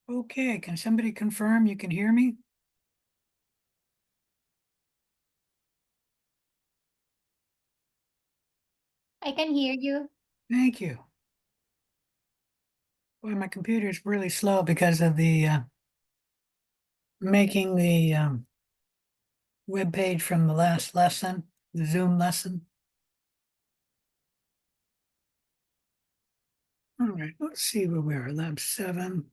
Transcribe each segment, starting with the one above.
Okay, can somebody confirm you can hear me? I can hear you. Thank you. Boy, my computer is really slow because of the making the web page from the last lesson, the Zoom lesson. All right, let's see where we are. Lab 7.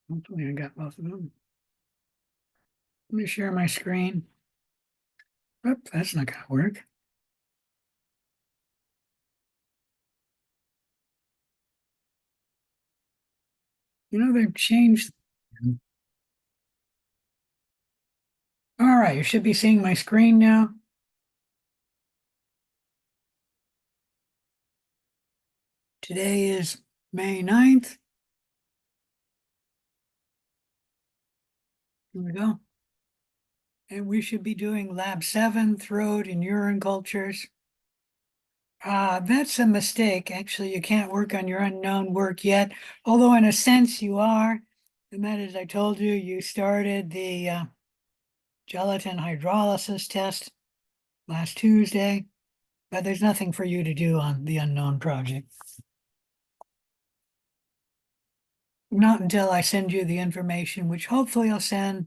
Hopefully I got both of them. Let me share my screen. Oop, that's not gonna work. You know, they've changed. All right, you should be seeing my screen now. Today is May 9th. Here we go. And we should be doing lab 7, throat and urine cultures. That's a mistake. Actually, you can't work on your unknown work yet, although in a sense you are. And that is, I told you, you started the gelatin hydrolysis test last Tuesday, but there's nothing for you to do on the unknown project. Not until I send you the information, which hopefully I'll send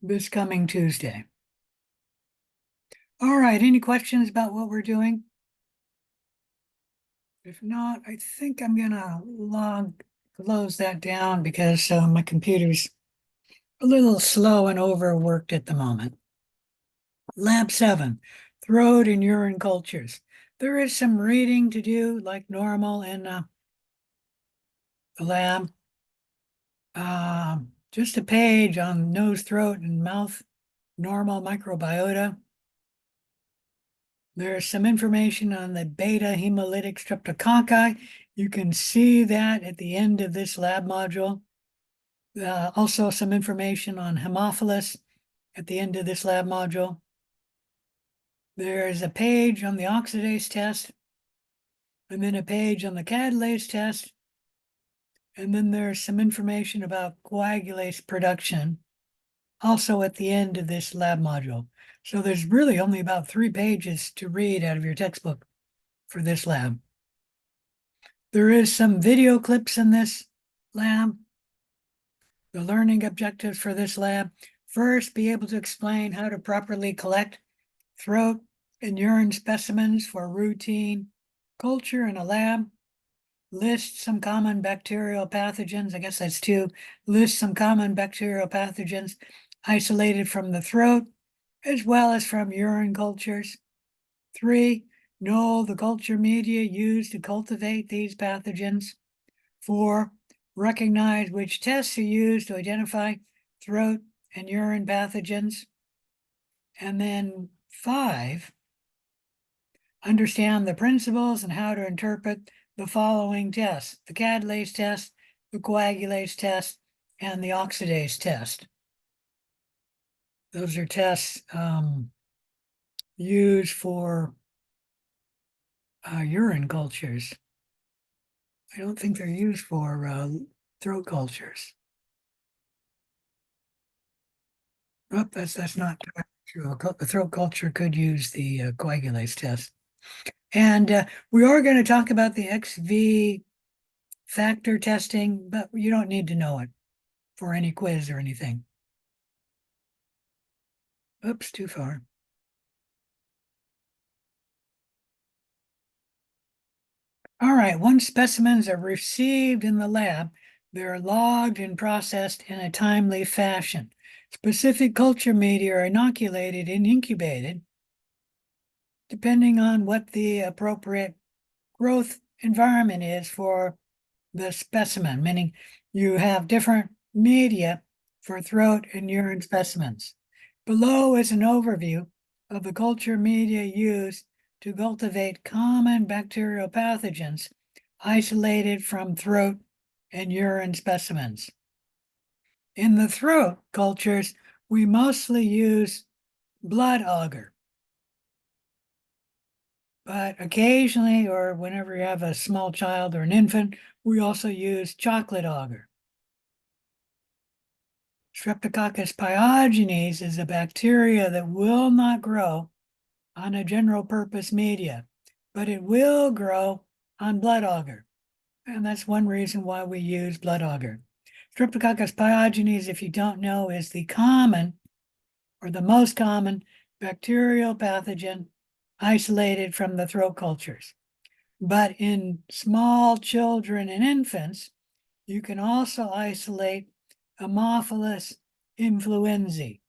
this coming Tuesday. All right, any questions about what we're doing? If not, I think I'm gonna close that down because my computer's a little slow and overworked at the moment. Lab 7, throat and urine cultures. There is some reading to do like normal in the lab. Just a page on nose, throat, and mouth, normal microbiota. There's some information on the beta hemolytic streptococci. You can see that at the end of this lab module. Also some information on Haemophilus at the end of this lab module. There's a page on the oxidase test, and then a page on the catalase test. And then there's some information about coagulase production, also at the end of this lab module. So there's really only about 3 pages to read out of your textbook for this lab. There is some video clips in this lab. The learning objectives for this lab: first, be able to explain how to properly collect throat and urine specimens for routine culture in a lab. List some common bacterial pathogens. I guess that's 2. List some common bacterial pathogens isolated from the throat, as well as from urine cultures. 3, know the culture media used to cultivate these pathogens. 4, recognize which tests are used to identify throat and urine pathogens. And then 5, understand the principles and how to interpret the following tests: the catalase test, the coagulase test, and the oxidase test. Those are tests used for urine cultures. I don't think they're used for throat cultures. Oh, that's not true. A throat culture could use the coagulase test. And we are going to talk about the XV factor testing, but you don't need to know it for any quiz or anything. Oops, too far. All right, once specimens are received in the lab, they're logged and processed in a timely fashion. Specific culture media are inoculated and incubated, depending on what the appropriate growth environment is for the specimen, meaning you have different media for throat and urine specimens. Below is an overview of the culture media used to cultivate common bacterial pathogens isolated from throat and urine specimens. In the throat cultures, we mostly use blood agar. But occasionally, or whenever you have a small child or an infant, we also use chocolate agar. Streptococcus pyogenes is a bacteria that will not grow on a general purpose media, but it will grow on blood agar. And that's one reason why we use blood agar. Streptococcus pyogenes, if you don't know, is the common or the most common bacterial pathogen isolated from the throat cultures. But in small children and infants, you can also isolate Haemophilus influenzae.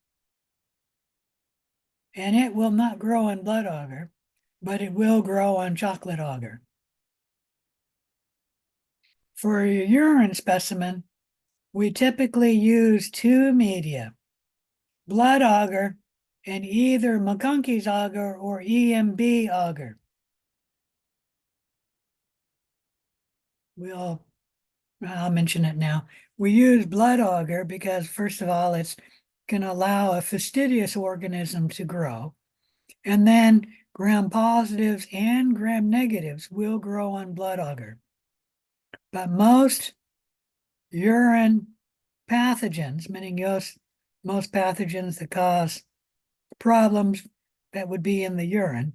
And it will not grow on blood agar, but it will grow on chocolate agar. For a urine specimen, we typically use two media, blood agar and either McConkey's agar or EMB agar. I'll mention it now. We use blood agar because, first of all, it's going to allow a fastidious organism to grow. And then gram positives and gram negatives will grow on blood agar. But most urine pathogens, meaning most pathogens that cause problems that would be in the urine,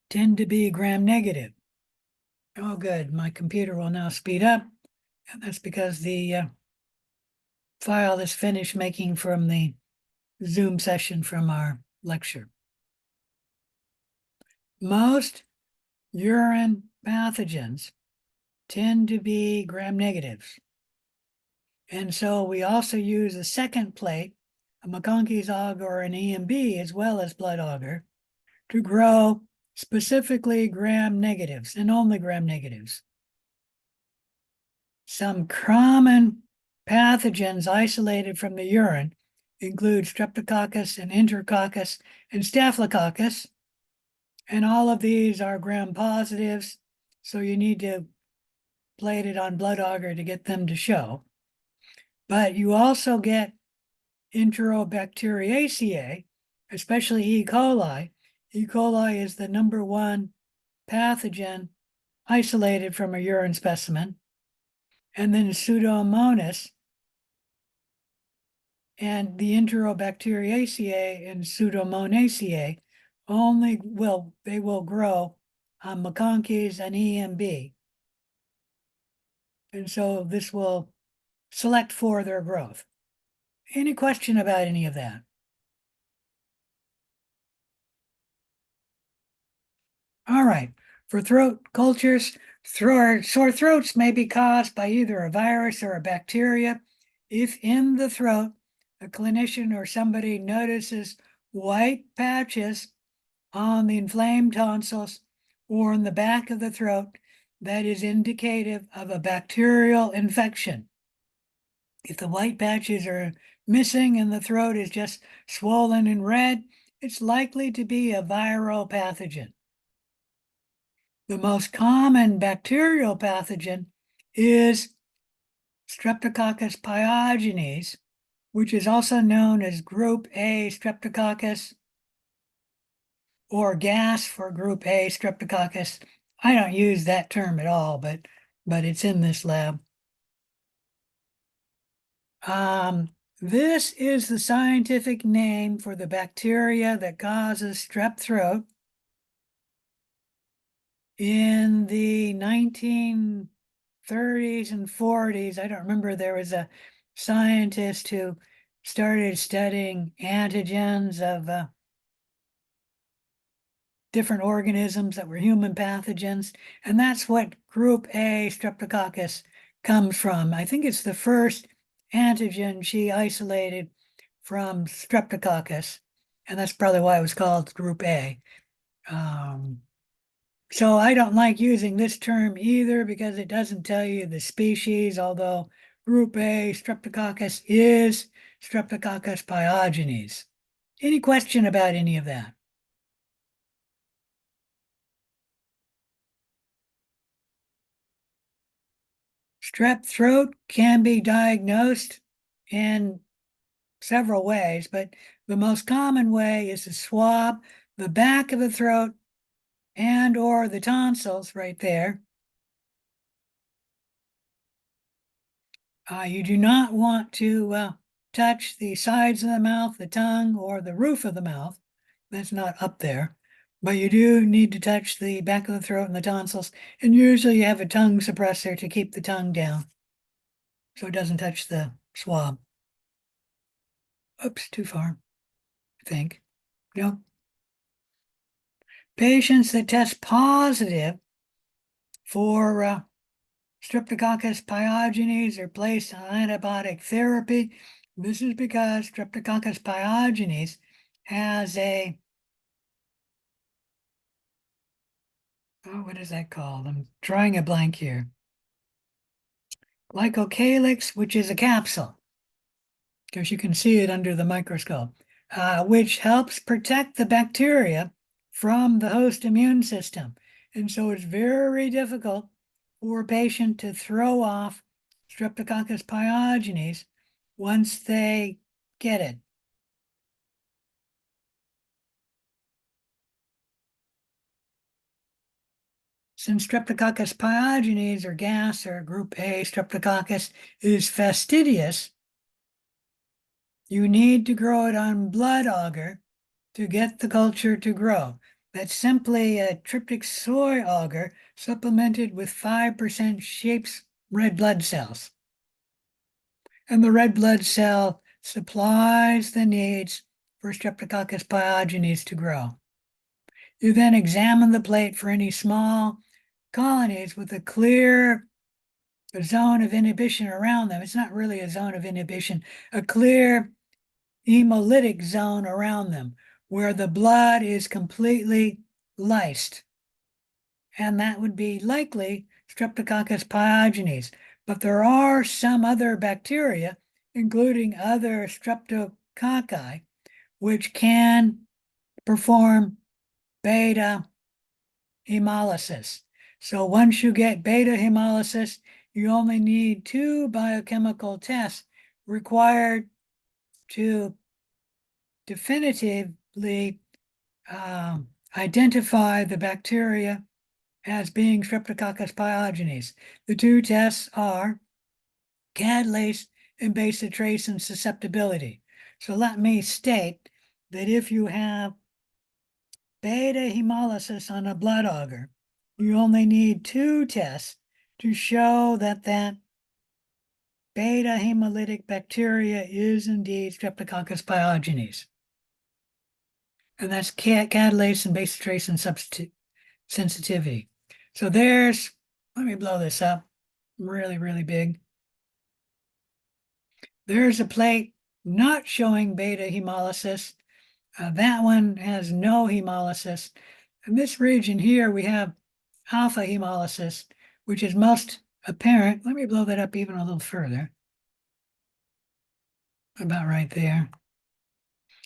tend to be gram negative. Oh, good. My computer will now speed up. And that's because the file is finished making from the Zoom session from our lecture. Most urine pathogens tend to be gram negatives. And so we also use a second plate, a McConkey's agar or an EMB, as well as blood agar, to grow specifically gram negatives and only gram negatives. Some common pathogens isolated from the urine include Streptococcus and Enterococcus and Staphylococcus. And all of these are gram positives, so you need to plate it on blood agar to get them to show. But you also get Enterobacteriaceae, especially E. coli. E. coli is the number one pathogen isolated from a urine specimen. And then Pseudomonas, and the Enterobacteriaceae and Pseudomonaceae they will grow on McConkey's and EMB. And so this will select for their growth. Any question about any of that? All right, for throat cultures, sore throats may be caused by either a virus or a bacteria. If in the throat, a clinician or somebody notices white patches on the inflamed tonsils or in the back of the throat, that is indicative of a bacterial infection. If the white patches are missing and the throat is just swollen and red, it's likely to be a viral pathogen. The most common bacterial pathogen is Streptococcus pyogenes, which is also known as group A Streptococcus or gas for group A Streptococcus. I don't use that term at all, but it's in this lab. This is the scientific name for the bacteria that causes strep throat. In the 1930s and 40s, I don't remember, there was a scientist who started studying antigens of different organisms that were human pathogens, and that's what group A Streptococcus comes from. I think it's the first antigen she isolated from Streptococcus, and that's probably why it was called group A. So I don't like using this term either because it doesn't tell you the species, although group A Streptococcus is Streptococcus pyogenes. Any question about any of that? Strep throat can be diagnosed and several ways, but the most common way is to swab the back of the throat and or the tonsils right there. You do not want to touch the sides of the mouth, the tongue, or the roof of the mouth. That's not up there. But you do need to touch the back of the throat and the tonsils. And usually you have a tongue suppressor to keep the tongue down so it doesn't touch the swab. Oops, too far, I think. Nope. Patients that test positive for Streptococcus pyogenes are placed on antibiotic therapy. This is because Streptococcus pyogenes has a, oh, what is that called? I'm drawing a blank here. Glycocalyx, which is a capsule, because you can see it under the microscope, which helps protect the bacteria from the host immune system. And so it's very difficult for a patient to throw off Streptococcus pyogenes once they get it. Since Streptococcus pyogenes or gas or group A Streptococcus is fastidious, you need to grow it on blood agar to get the culture to grow. That's simply a tryptic soy agar supplemented with 5% Shapes red blood cells. And the red blood cell supplies the needs for Streptococcus pyogenes to grow. You then examine the plate for any small colonies with a clear zone of inhibition around them. It's not really a zone of inhibition, a clear hemolytic zone around them where the blood is completely lysed. And that would be likely Streptococcus pyogenes. But there are some other bacteria, including other streptococci, which can perform beta hemolysis. So once you get beta hemolysis, you only need 2 biochemical tests required to definitively identify the bacteria as being Streptococcus pyogenes. The 2 tests are catalase and basotrace and susceptibility. So let me state that if you have beta hemolysis on a blood agar, you only need 2 tests to show that that beta hemolytic bacteria is indeed Streptococcus pyogenes. And that's catalase and basotrace and sensitivity. So there's, let me blow this up really, really big. There's a plate not showing beta hemolysis. That one has no hemolysis. In this region here, we have alpha hemolysis, which is most apparent. Let me blow that up even a little further. About right there.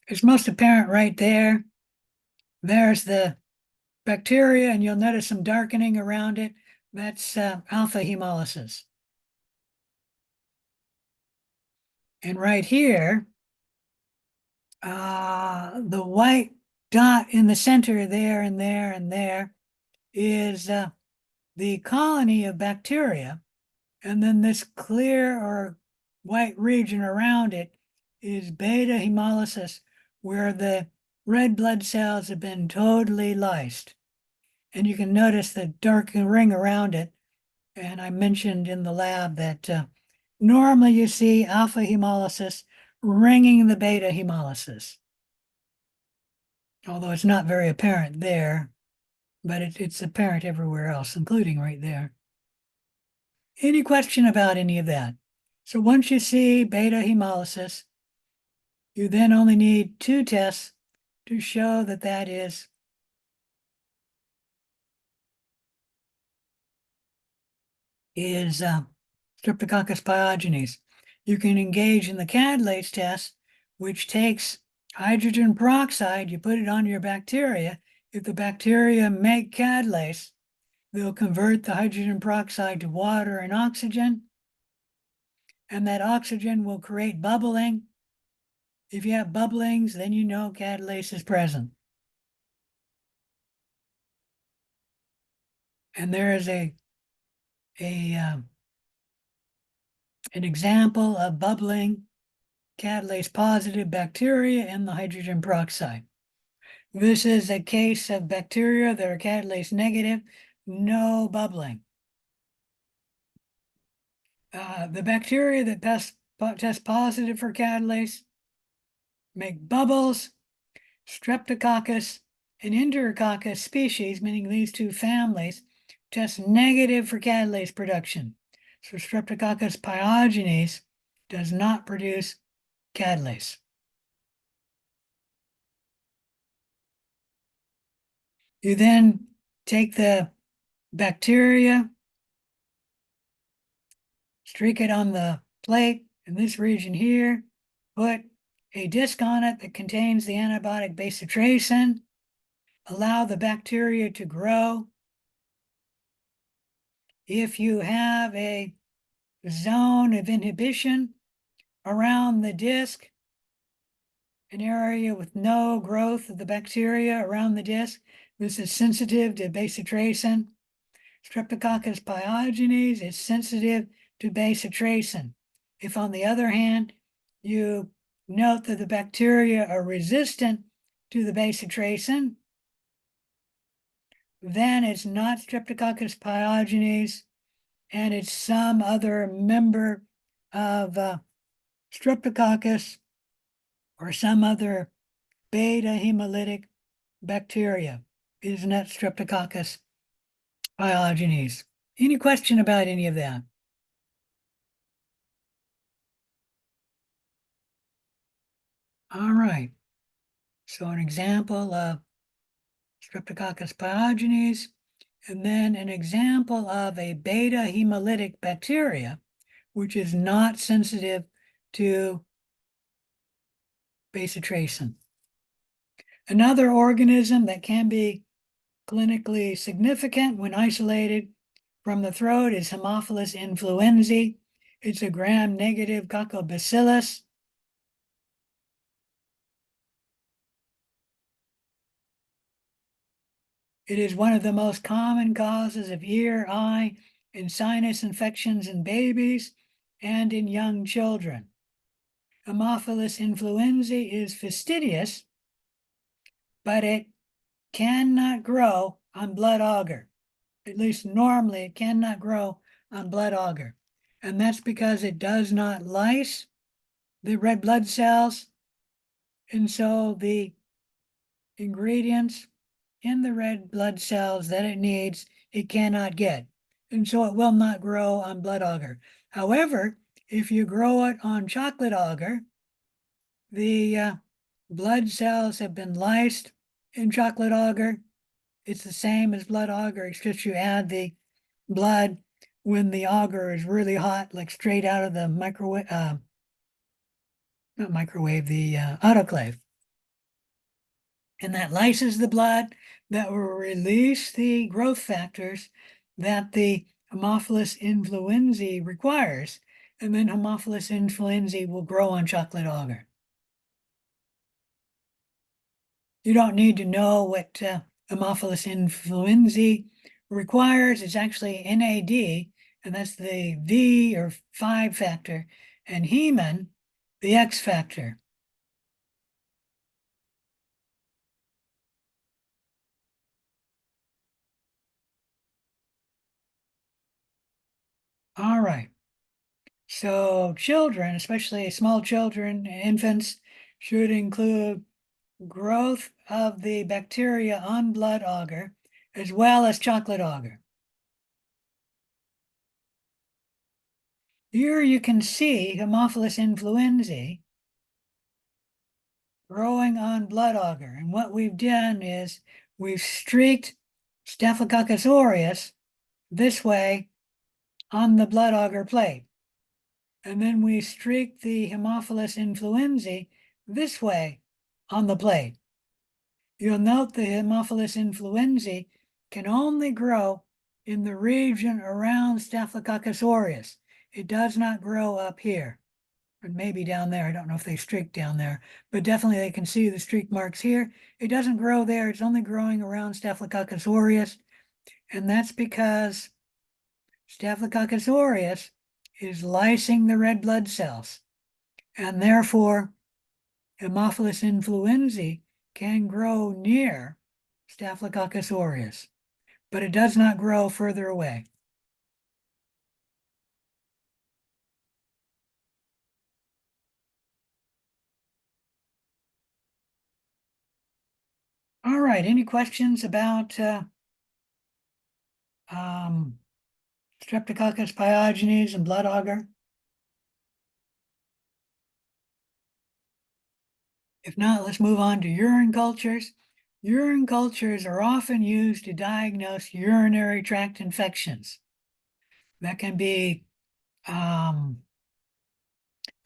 It's most apparent right there. There's the bacteria, and you'll notice some darkening around it. That's alpha hemolysis. And right here, the white dot in the center there and there and there is the colony of bacteria. And then this clear or white region around it is beta hemolysis, where the red blood cells have been totally lysed. And you can notice the dark ring around it. And I mentioned in the lab that normally you see alpha hemolysis ringing the beta hemolysis. Although it's not very apparent there, but it's apparent everywhere else, including right there. Any question about any of that? So once you see beta hemolysis, you then only need 2 tests to show that that is Streptococcus pyogenes. You can engage in the catalase test, which takes hydrogen peroxide, you put it on your bacteria. If the bacteria make catalase, they'll convert the hydrogen peroxide to water and oxygen, and that oxygen will create bubbling, If you have bubblings, then you know catalase is present. And there is an example of bubbling catalase positive bacteria in the hydrogen peroxide. This is a case of bacteria that are catalase negative, no bubbling. The bacteria that test positive for catalase make bubbles. Streptococcus and Enterococcus species, meaning these two families, test negative for catalase production. So Streptococcus pyogenes does not produce catalase. You then take the bacteria, streak it on the plate in this region here, put a disc on it that contains the antibiotic bacitracin, allow the bacteria to grow. If you have a zone of inhibition around the disc, an area with no growth of the bacteria around the disc, this is sensitive to bacitracin. Streptococcus pyogenes is sensitive to bacitracin. If, on the other hand, you note that the bacteria are resistant to the bacitracin, then it's not Streptococcus pyogenes, and it's some other member of Streptococcus or some other beta hemolytic bacteria. It is not Streptococcus pyogenes. Any question about any of that? All right. So an example of Streptococcus pyogenes, and then an example of a beta hemolytic bacteria, which is not sensitive to bacitracin. Another organism that can be clinically significant when isolated from the throat is Haemophilus influenzae. It's a gram-negative coccobacillus. It is one of the most common causes of ear, eye, and sinus infections in babies and in young children. Haemophilus influenzae is fastidious, but it cannot grow on blood agar. At least normally it cannot grow on blood agar. And that's because it does not lyse the red blood cells. And so the ingredients in the red blood cells that it needs, it cannot get. And so it will not grow on blood agar. However, if you grow it on chocolate agar, the blood cells have been lysed in chocolate agar. It's the same as blood agar, except you add the blood when the agar is really hot, like straight out of the microwave, not microwave, the autoclave. And that lyses the blood, that will release the growth factors that the Haemophilus influenzae requires. And then Haemophilus influenzae will grow on chocolate agar. You don't need to know what Haemophilus influenzae requires. It's actually NAD, and that's the V or 5 factor, and hemin, the X factor. All right. So children, especially small children, infants, should include growth of the bacteria on blood agar as well as chocolate agar. Here you can see Haemophilus influenzae growing on blood agar. And what we've done is we've streaked Staphylococcus aureus this way on the blood agar plate. And then we streak the Haemophilus influenzae this way on the plate. You'll note the Haemophilus influenzae can only grow in the region around Staphylococcus aureus. It does not grow up here. and maybe down there. I don't know if they streak down there, but definitely they can see the streak marks here. It doesn't grow there. It's only growing around Staphylococcus aureus. And that's because Staphylococcus aureus is lysing the red blood cells. And therefore, Haemophilus influenzae can grow near Staphylococcus aureus, but it does not grow further away. All right, any questions about Streptococcus pyogenes and blood agar? If not, let's move on to urine cultures. Urine cultures are often used to diagnose urinary tract infections. That can be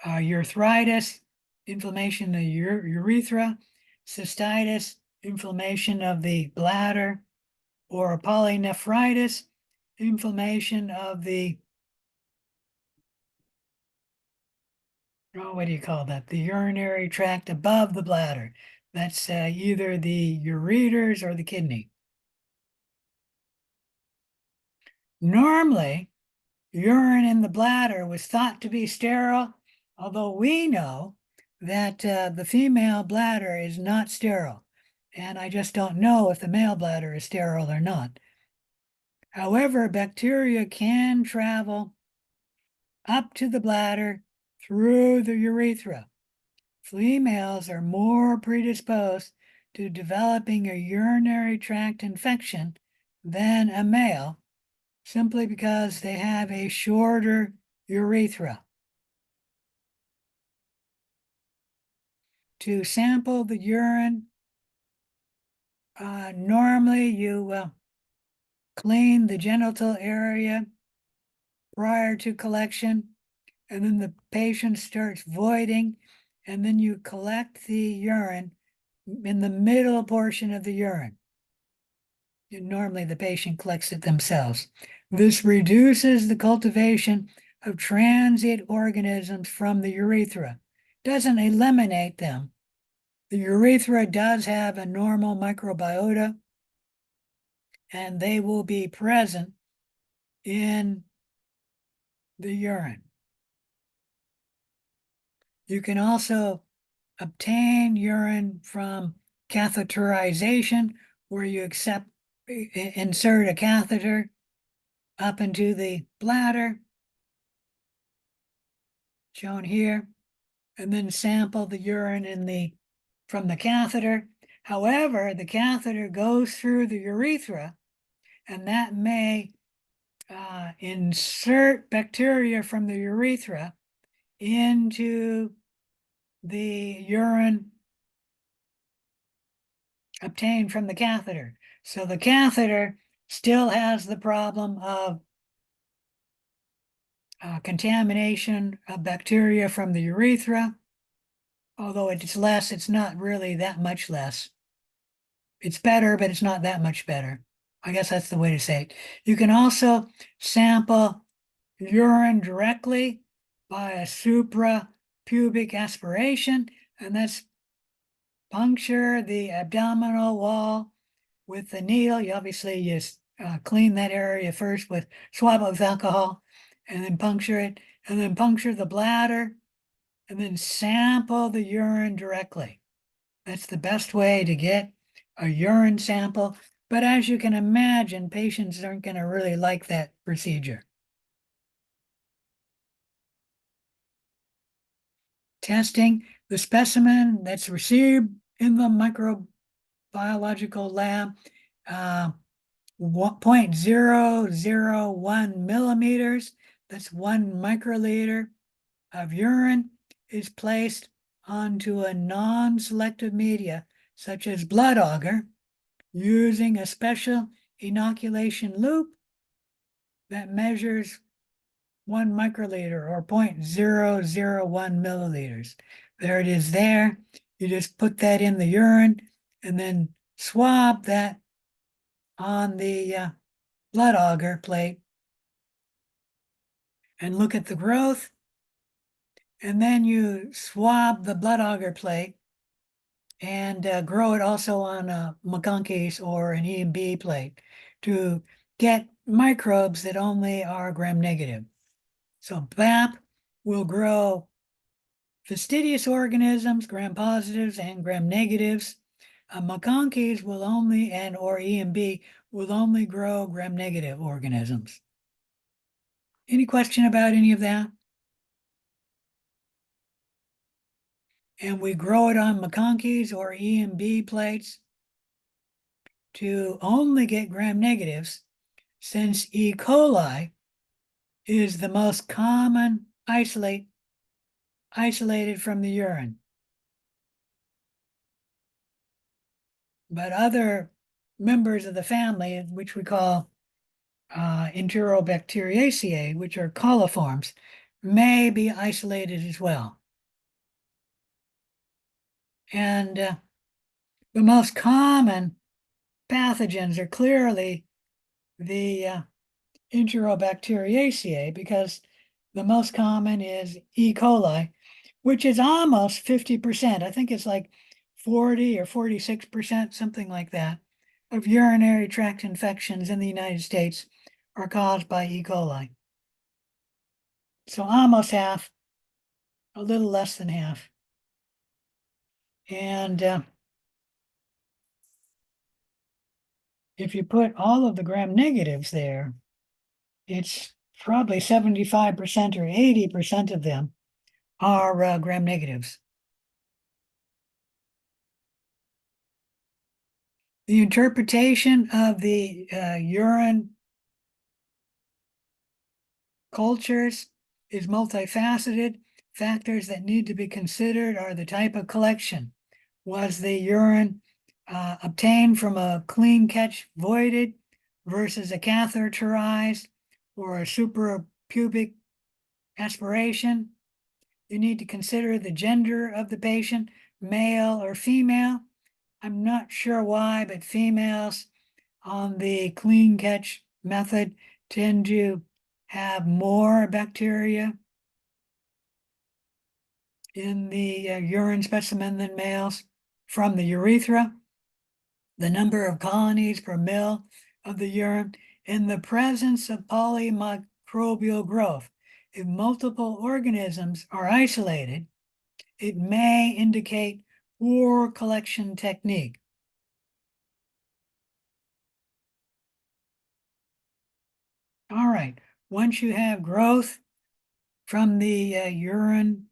urethritis, inflammation of the urethra, cystitis, inflammation of the bladder, or polynephritis, inflammation of the, what do you call that? The urinary tract above the bladder. That's either the ureters or the kidney. Normally, urine in the bladder was thought to be sterile, although we know that the female bladder is not sterile. And I just don't know if the male bladder is sterile or not. However, bacteria can travel up to the bladder through the urethra. Females are more predisposed to developing a urinary tract infection than a male, simply because they have a shorter urethra. To sample the urine, normally you clean the genital area prior to collection, and then the patient starts voiding, and then you collect the urine in the middle portion of the urine. And normally the patient collects it themselves. This reduces the cultivation of transient organisms from the urethra. Doesn't eliminate them. The urethra does have a normal microbiota, and they will be present in the urine. You can also obtain urine from catheterization, where you insert a catheter up into the bladder, shown here, and then sample the urine from the catheter. However, the catheter goes through the urethra, and that may insert bacteria from the urethra into the urine obtained from the catheter. So the catheter still has the problem of contamination of bacteria from the urethra, although it's less. It's not really that much less. It's better, but it's not that much better. I guess that's the way to say it. You can also sample urine directly by a suprapubic aspiration, and that's puncture the abdominal wall with the needle. You obviously clean that area first with swab it with alcohol, and then puncture it, and then puncture the bladder, and then sample the urine directly. That's the best way to get a urine sample. But as you can imagine, patients aren't going to really like that procedure. Testing the specimen that's received in the microbiological lab, 0.001 millimeters, that's 1 microliter of urine, is placed onto a non-selective media, such as blood agar, using a special inoculation loop that measures 1 microliter or 0.001 milliliters. There it is there. You just put that in the urine and then swab that on the blood agar plate and look at the growth. And then you swab the blood agar plate and grow it also on a McConkey's or an E&B plate to get microbes that only are gram-negative. So BAP will grow fastidious organisms, gram-positives and gram-negatives. McConkey's will only, and or E&B, will only grow gram-negative organisms. Any question about any of that? And we grow it on McConkey's or E&B plates to only get gram-negatives, since E. coli is the most common isolated from the urine. But other members of the family, which we call Enterobacteriaceae, which are coliforms, may be isolated as well. And the most common pathogens are clearly the Enterobacteriaceae, because the most common is E. coli, which is almost 50%. I think it's like 40 or 46%, something like that, of urinary tract infections in the United States are caused by E. coli. So almost half, a little less than half. And if you put all of the gram-negatives there, it's probably 75% or 80% of them are gram-negatives. The interpretation of the urine cultures is multifaceted. Factors that need to be considered are the type of collection. Was the urine obtained from a clean catch voided versus a catheterized or a suprapubic aspiration? You need to consider the gender of the patient, male or female. I'm not sure why, but females on the clean catch method tend to have more bacteria in the urine specimen than males. From the urethra, the number of colonies per mil of the urine in the presence of polymicrobial growth. If multiple organisms are isolated, it may indicate poor collection technique. All right, once you have growth from the urine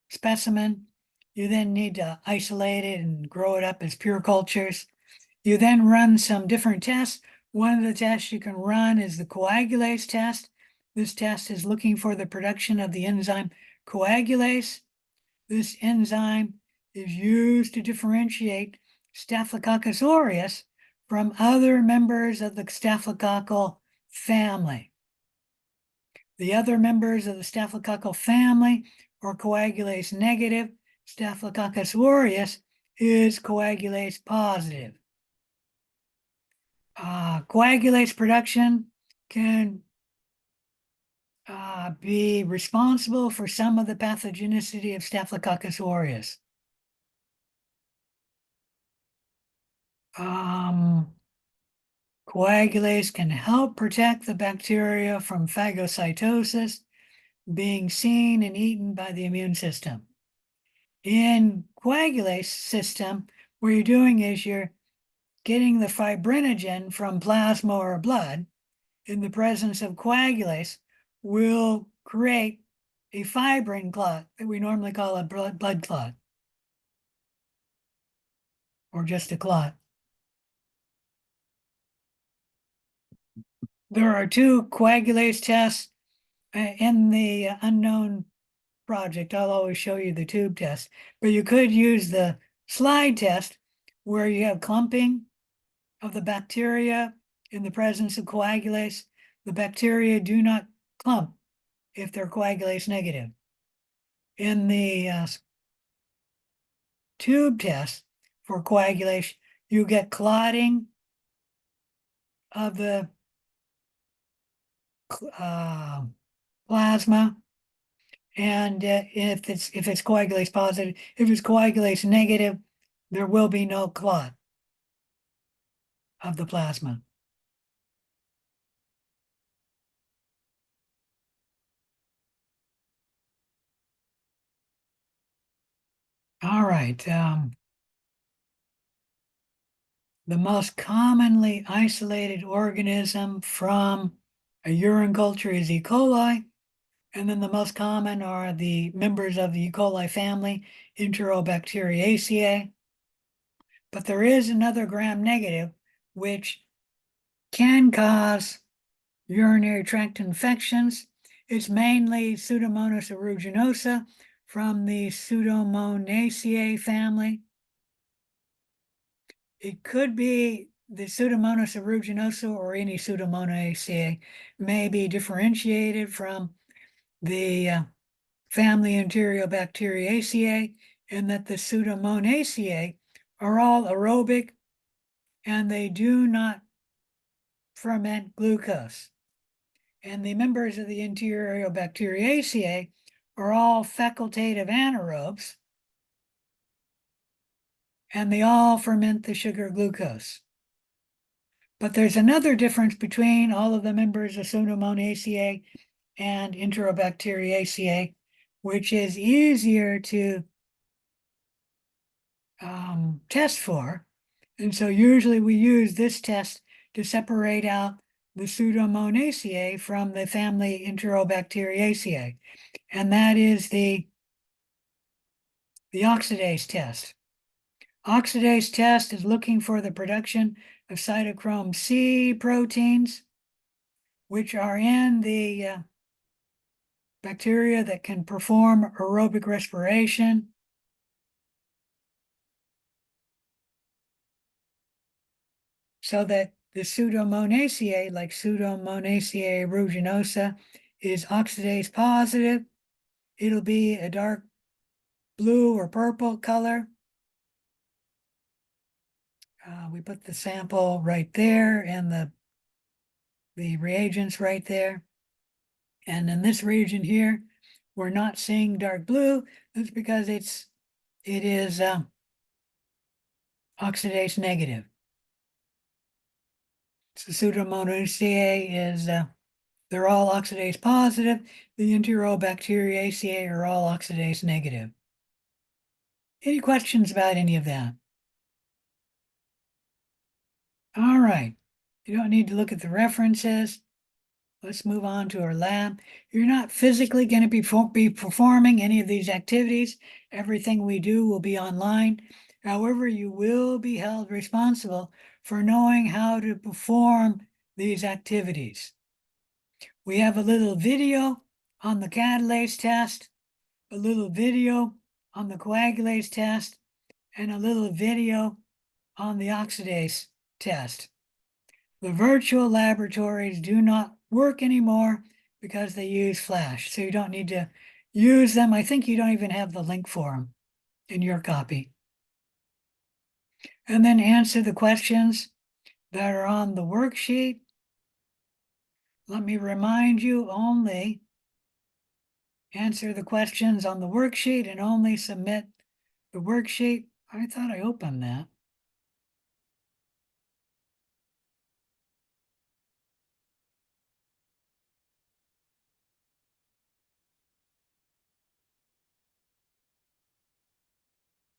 specimen, you then need to isolate it and grow it up as pure cultures. You then run some different tests. One of the tests you can run is the coagulase test. This test is looking for the production of the enzyme coagulase. This enzyme is used to differentiate Staphylococcus aureus from other members of the staphylococcal family. The other members of the staphylococcal family are coagulase negative. Staphylococcus aureus is coagulase positive. Coagulase production can be responsible for some of the pathogenicity of Staphylococcus aureus. Coagulase can help protect the bacteria from phagocytosis being seen and eaten by the immune system. In coagulase system, what you're doing is you're getting the fibrinogen from plasma or blood in the presence of coagulase will create a fibrin clot that we normally call a blood clot or just a clot. There are two coagulase tests in the unknown project. I'll always show you the tube test, but you could use the slide test where you have clumping of the bacteria in the presence of coagulase. The bacteria do not clump if they're coagulase negative. In the tube test for coagulation, you get clotting of the plasma, And if it's coagulase positive, if it's coagulase negative, there will be no clot of the plasma. All right. The most commonly isolated organism from a urine culture is E. coli. And then the most common are the members of the E. coli family, Enterobacteriaceae. But there is another gram negative, which can cause urinary tract infections. It's mainly Pseudomonas aeruginosa from the Pseudomonaceae family. It could be the Pseudomonas aeruginosa or any Pseudomonaceae may be differentiated from the family Enterobacteriaceae, and that the Pseudomonaceae are all aerobic and they do not ferment glucose. And the members of the Enterobacteriaceae are all facultative anaerobes, and they all ferment the sugar glucose. But there's another difference between all of the members of Pseudomonaceae and Enterobacteriaceae, which is easier to test for. And so usually we use this test to separate out the Pseudomonaceae from the family Enterobacteriaceae. And that is the oxidase test. Oxidase test is looking for the production of cytochrome C proteins, which are in the bacteria that can perform aerobic respiration. So that the Pseudomonaceae, like Pseudomonaceae aeruginosa, is oxidase positive. It'll be a dark blue or purple color. We put the sample right there and the reagents right there. And in this region here, we're not seeing dark blue. That's because it is oxidase negative. So Pseudomonaceae is they're all oxidase positive. The Enterobacteriaceae are all oxidase negative. Any questions about any of that? All right. You don't need to look at the references. Let's move on to our lab. You're not physically going to be performing any of these activities. Everything we do will be online. However, you will be held responsible for knowing how to perform these activities. We have a little video on the catalase test, a little video on the coagulase test, and a little video on the oxidase test. The virtual laboratories do not work anymore because they use Flash, so you don't need to use them. I think you don't even have the link for them in your copy. And then answer the questions that are on the worksheet. Let me remind you, only answer the questions on the worksheet and only submit the worksheet. I thought I opened that.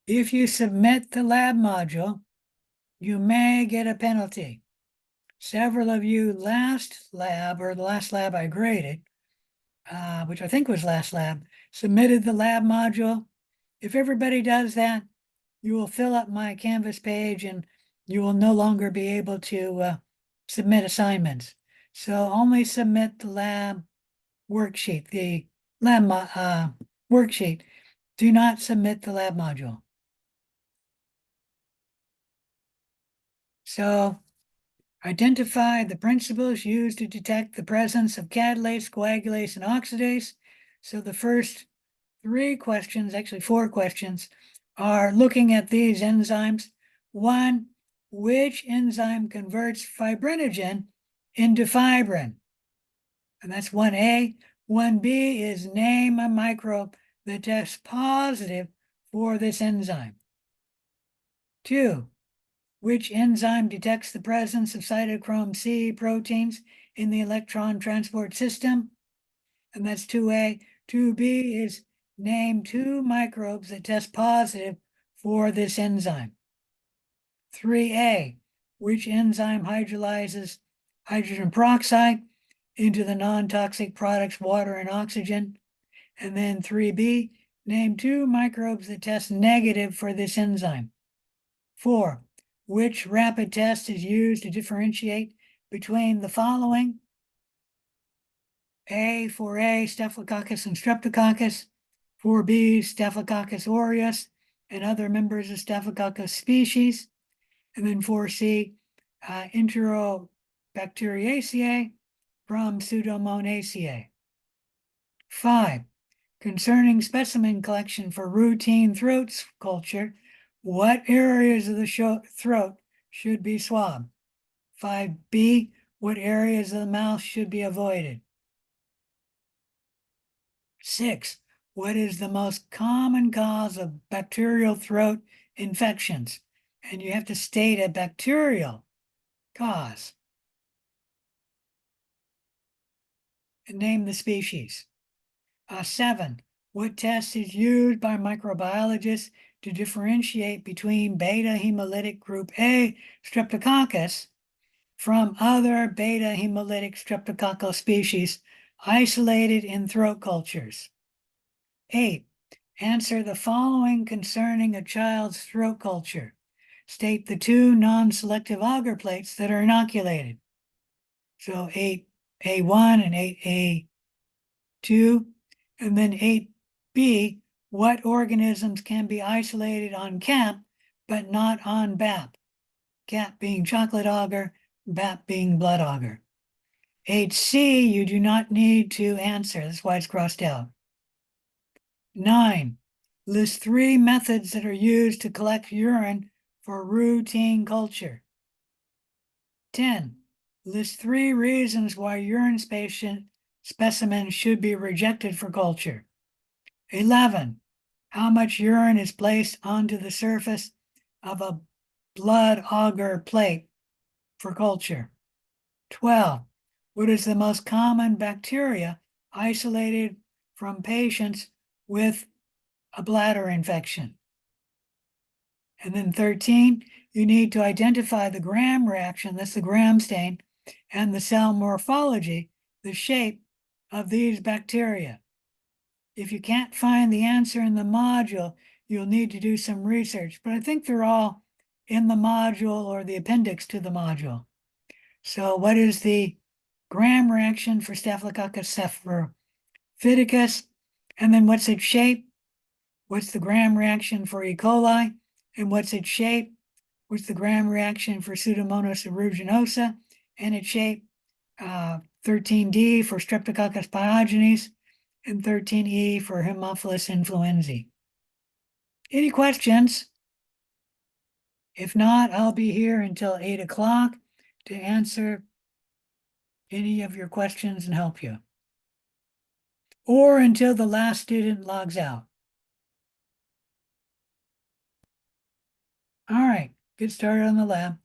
If you submit the lab module, you may get a penalty. Several of you last lab, or the last lab I graded, which I think was last lab, submitted the lab module. If everybody does that, you will fill up my Canvas page and you will no longer be able to submit assignments. So only submit the lab worksheet, the lab worksheet. Do not submit the lab module. So identify the principles used to detect the presence of catalase, coagulase, and oxidase. So the first 3 questions, actually 4 questions, are looking at these enzymes. 1, which enzyme converts fibrinogen into fibrin? And that's 1A. 1B is name a microbe that tests positive for this enzyme. 2, which enzyme detects the presence of cytochrome C proteins in the electron transport system? And that's 2A. 2B is name 2 microbes that test positive for this enzyme. 3A, which enzyme hydrolyzes hydrogen peroxide into the non-toxic products water and oxygen? And then 3B, name 2 microbes that test negative for this enzyme. 4, which rapid test is used to differentiate between the following? A, 4A, Staphylococcus and Streptococcus. 4B, Staphylococcus aureus and other members of Staphylococcus species. And then 4C, Enterobacteriaceae from Pseudomonaceae. 5, concerning specimen collection for routine throat culture, what areas of the throat should be swabbed? 5B, what areas of the mouth should be avoided? 6, what is the most common cause of bacterial throat infections? And you have to state a bacterial cause and name the species. 7, what test is used by microbiologists to differentiate between beta hemolytic group A Streptococcus from other beta hemolytic streptococcal species isolated in throat cultures? 8, answer the following concerning a child's throat culture. State the 2 non-selective agar plates that are inoculated. So 8A1 and 8A2. And then 8B, what organisms can be isolated on CAP, but not on BAP? CAP being chocolate agar, BAP being blood agar. 8C, you do not need to answer. That's why it's crossed out. 9, list 3 methods that are used to collect urine for routine culture. 10, list 3 reasons why urine specimens should be rejected for culture. 11, how much urine is placed onto the surface of a blood agar plate for culture. 12, what is the most common bacteria isolated from patients with a bladder infection? And then 13, you need to identify the Gram reaction, that's the Gram stain, and the cell morphology, the shape of these bacteria. If you can't find the answer in the module, you'll need to do some research, but I think they're all in the module or the appendix to the module. So what is the Gram reaction for Staphylococcus saprophyticus? And then what's its shape? What's the Gram reaction for E. coli? And what's its shape? What's the Gram reaction for Pseudomonas aeruginosa? And its shape? 13D for Streptococcus pyogenes and 13E for Haemophilus influenzae. Any questions? If not, I'll be here until 8 o'clock to answer any of your questions and help you. Or until the last student logs out. All right, get started on the lab.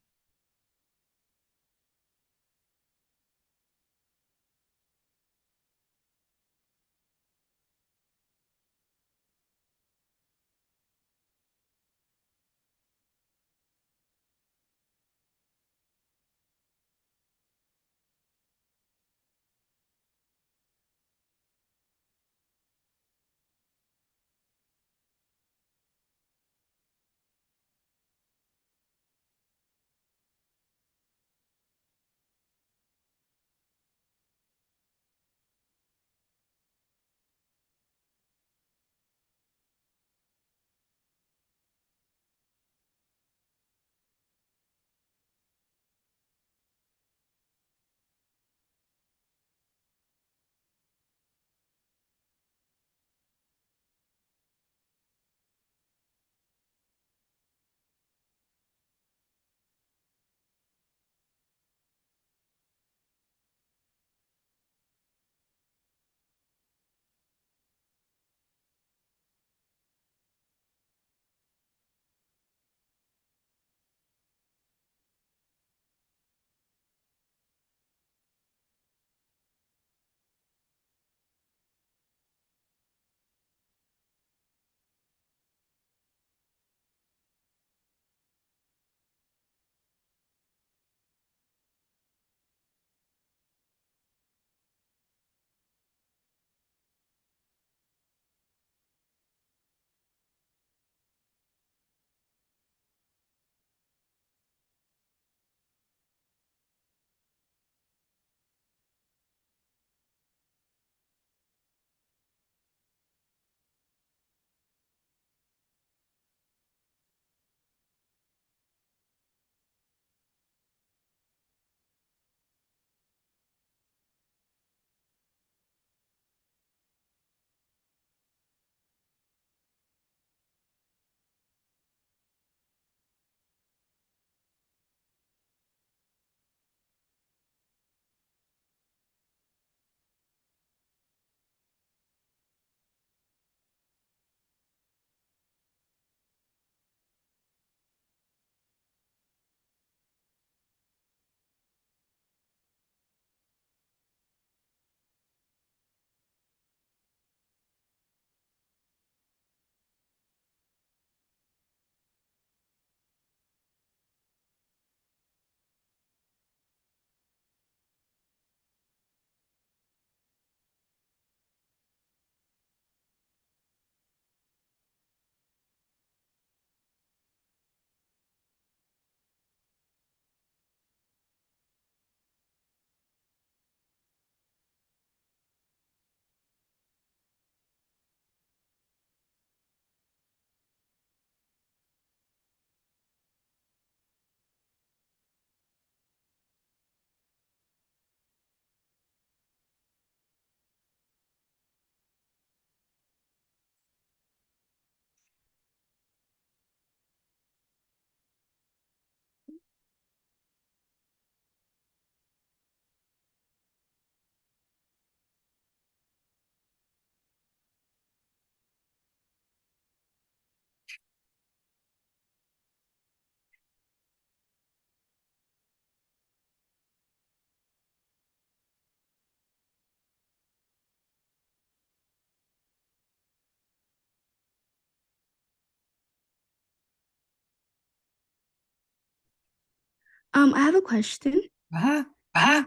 I have a question. Uh-huh.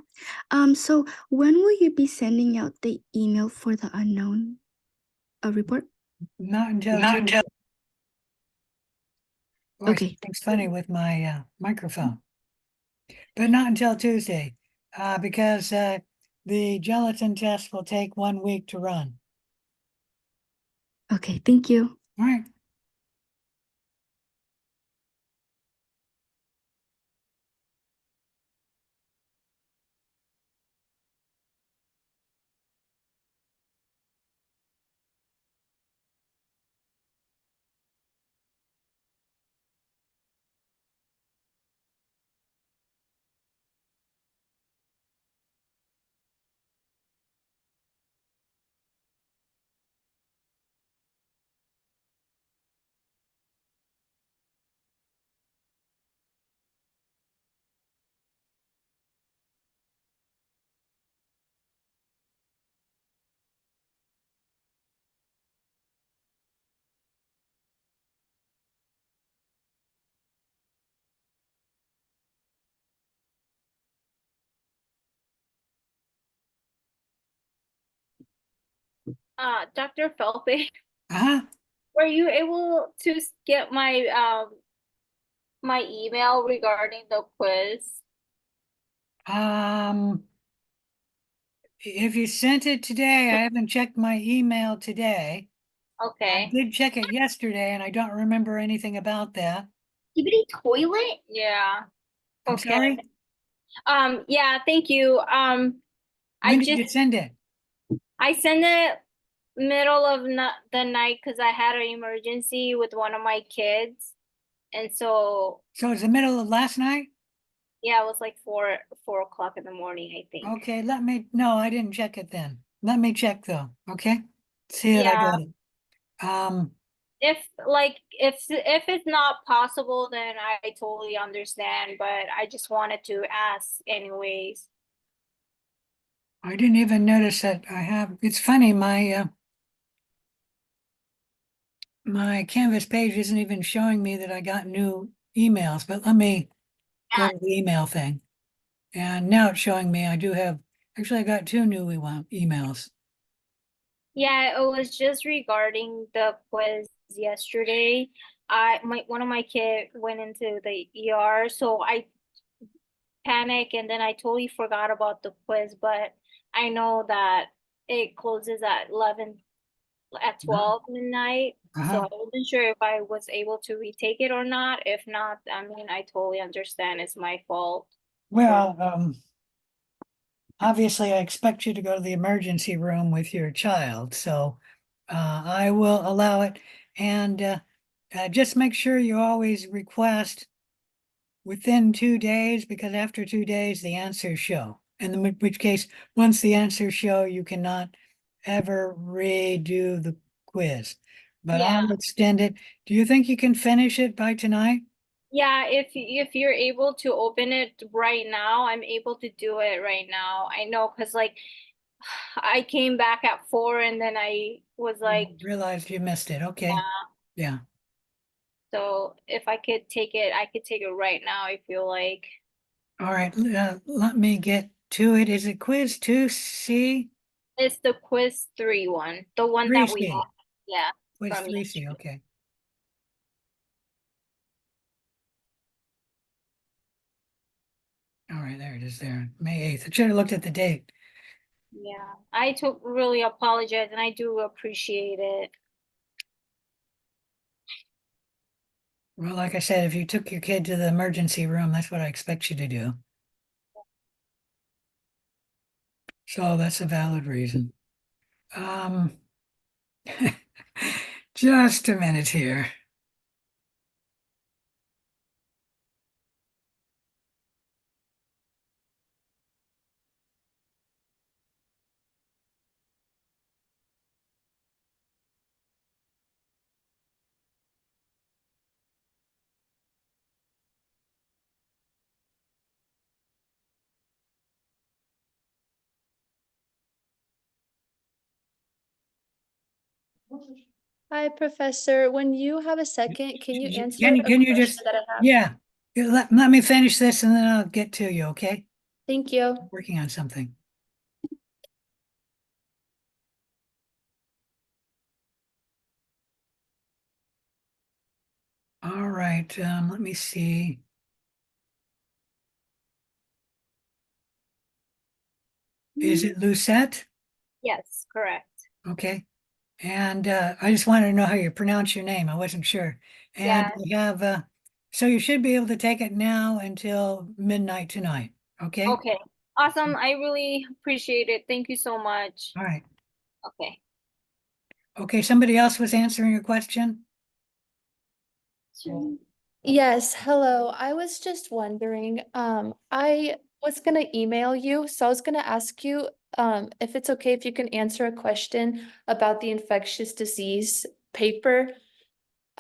So when will you be sending out the email for the unknown report? Not until Not Tuesday. until. Boy, Okay. something's funny with my microphone. But not until Tuesday, because the gelatin test will take 1 week to run. Okay, thank you. All right. Dr. Felpe, Uh-huh. were you able to get my email regarding the quiz? Um, if you sent it today, I haven't checked my email today. I Okay. did check it yesterday and I don't remember anything about that. Skibidi toilet? Yeah. I'm Okay. sorry? Yeah, thank you. When did you send it? I sent it middle of the night because I had an emergency with one of my kids. And so, So it's the middle of last night? yeah, it was like 4 o'clock in the morning, I think. Okay, no, I didn't check it then. Let me check though, okay? See that I Yeah. got it. If it's not possible, then I totally understand, but I just wanted to ask anyways. I didn't even notice that it's funny, my Canvas page isn't even showing me that I got new emails, but let me go to the email thing. And now it's showing me actually I got two new emails. Yeah, it was just regarding the quiz yesterday. One of my kid went into the ER, so I panicked and then I totally forgot about the quiz, but I know that it closes at 11 at Uh-huh. 12 midnight. So Uh-huh. I wasn't sure if I was able to retake it or not. If not, I mean, I totally understand it's my fault. Well, obviously I expect you to go to the emergency room with your child, so I will allow it. And just make sure you always request within 2 days, because after 2 days, the answers show. And in which case, once the answers show, you cannot ever redo the quiz. But Yeah. I'll extend it. Do you think you can finish it by tonight? Yeah, if you're able to open it right now, I'm able to do it right now. I know because like I came back at 4 and then I was like, Realized you missed it. Okay. yeah. Yeah. So if I could take it, I could take it right now. I feel like All right. Let me get to it. Is it quiz 2C? it's the quiz 3 one, the one that we 3C. have. Yeah, Quiz from 3C. yesterday. Okay. All right. There it is there. May 8th. I should have looked at the date. Yeah, I took really apologize and I do appreciate it. Well, like I said, if you took your kid to the emergency room, that's what I expect you to do. So that's a valid reason. Um, just a minute here. Hi, Professor. When you have a second, can you answer Can a you question just, that I have? yeah, Let me finish this and then I'll get to you, okay? Thank you. Working on something. All right, let me see. Is it Lucette? Yes, correct. Okay. And I just wanted to know how you pronounce your name. I wasn't sure. And Yeah. we have, so you should be able to take it now until midnight tonight. Okay? Okay. Awesome. I really appreciate it. Thank you so much. All right. Okay. Okay, somebody else was answering your question? Yes, hello. I was just wondering, I was gonna email you, so I was gonna ask you, if it's okay if you can answer a question about the infectious disease paper.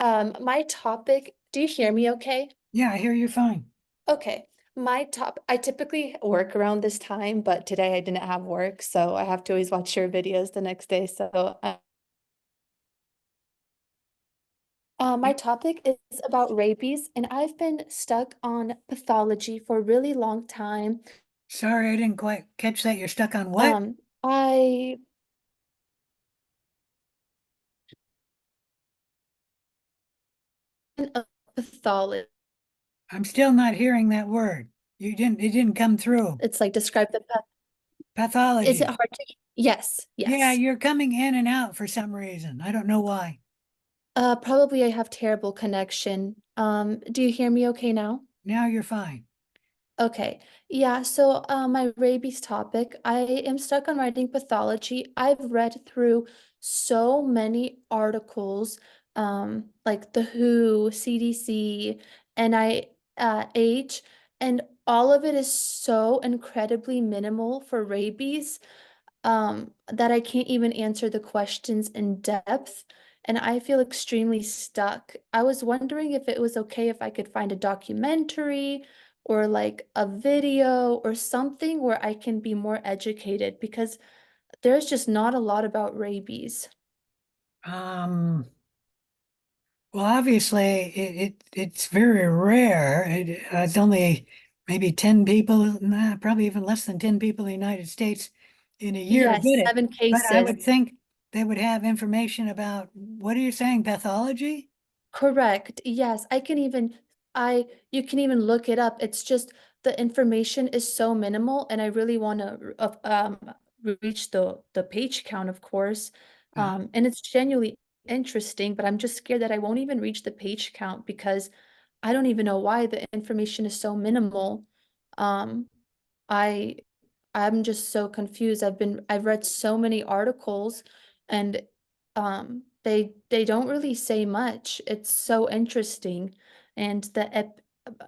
My topic, do you hear me okay? Yeah, I hear you fine. Okay, I typically work around this time, but today I didn't have work, so I have to always watch your videos the next day, so my topic is about rabies, and I've been stuck on pathology for a really long time. Sorry, I didn't quite catch that. You're stuck on what? I a pathology. I'm still not hearing that word. It didn't come through. It's like describe the path. Is it Pathology. hard to? Yes, Yeah, yes. you're coming in and out for some reason. I don't know why. Probably I have terrible connection. Do you hear me okay now? Now you're fine. Okay, yeah, so my rabies topic, I am stuck on writing pathology. I've read through so many articles, like the WHO, CDC, NIH, and all of it is so incredibly minimal for rabies that I can't even answer the questions in depth, and I feel extremely stuck. I was wondering if it was okay if I could find a documentary or like a video or something where I can be more educated because there's just not a lot about rabies. Um, well, obviously, it's very rare. It's only maybe 10 people, nah, probably even less than 10 people in the United States in a year Yes, get it. 7 But I cases. would think they would have information about, what are you saying, pathology? Correct. Yes, I can even I you can even look it up. It's just the information is so minimal and I really want to reach the page count, of course. Uh, And it's genuinely interesting, but I'm just scared that I won't even reach the page count because I don't even know why the information is so minimal. Um, I I'm just so confused. I've read so many articles and they don't really say much. It's so interesting. And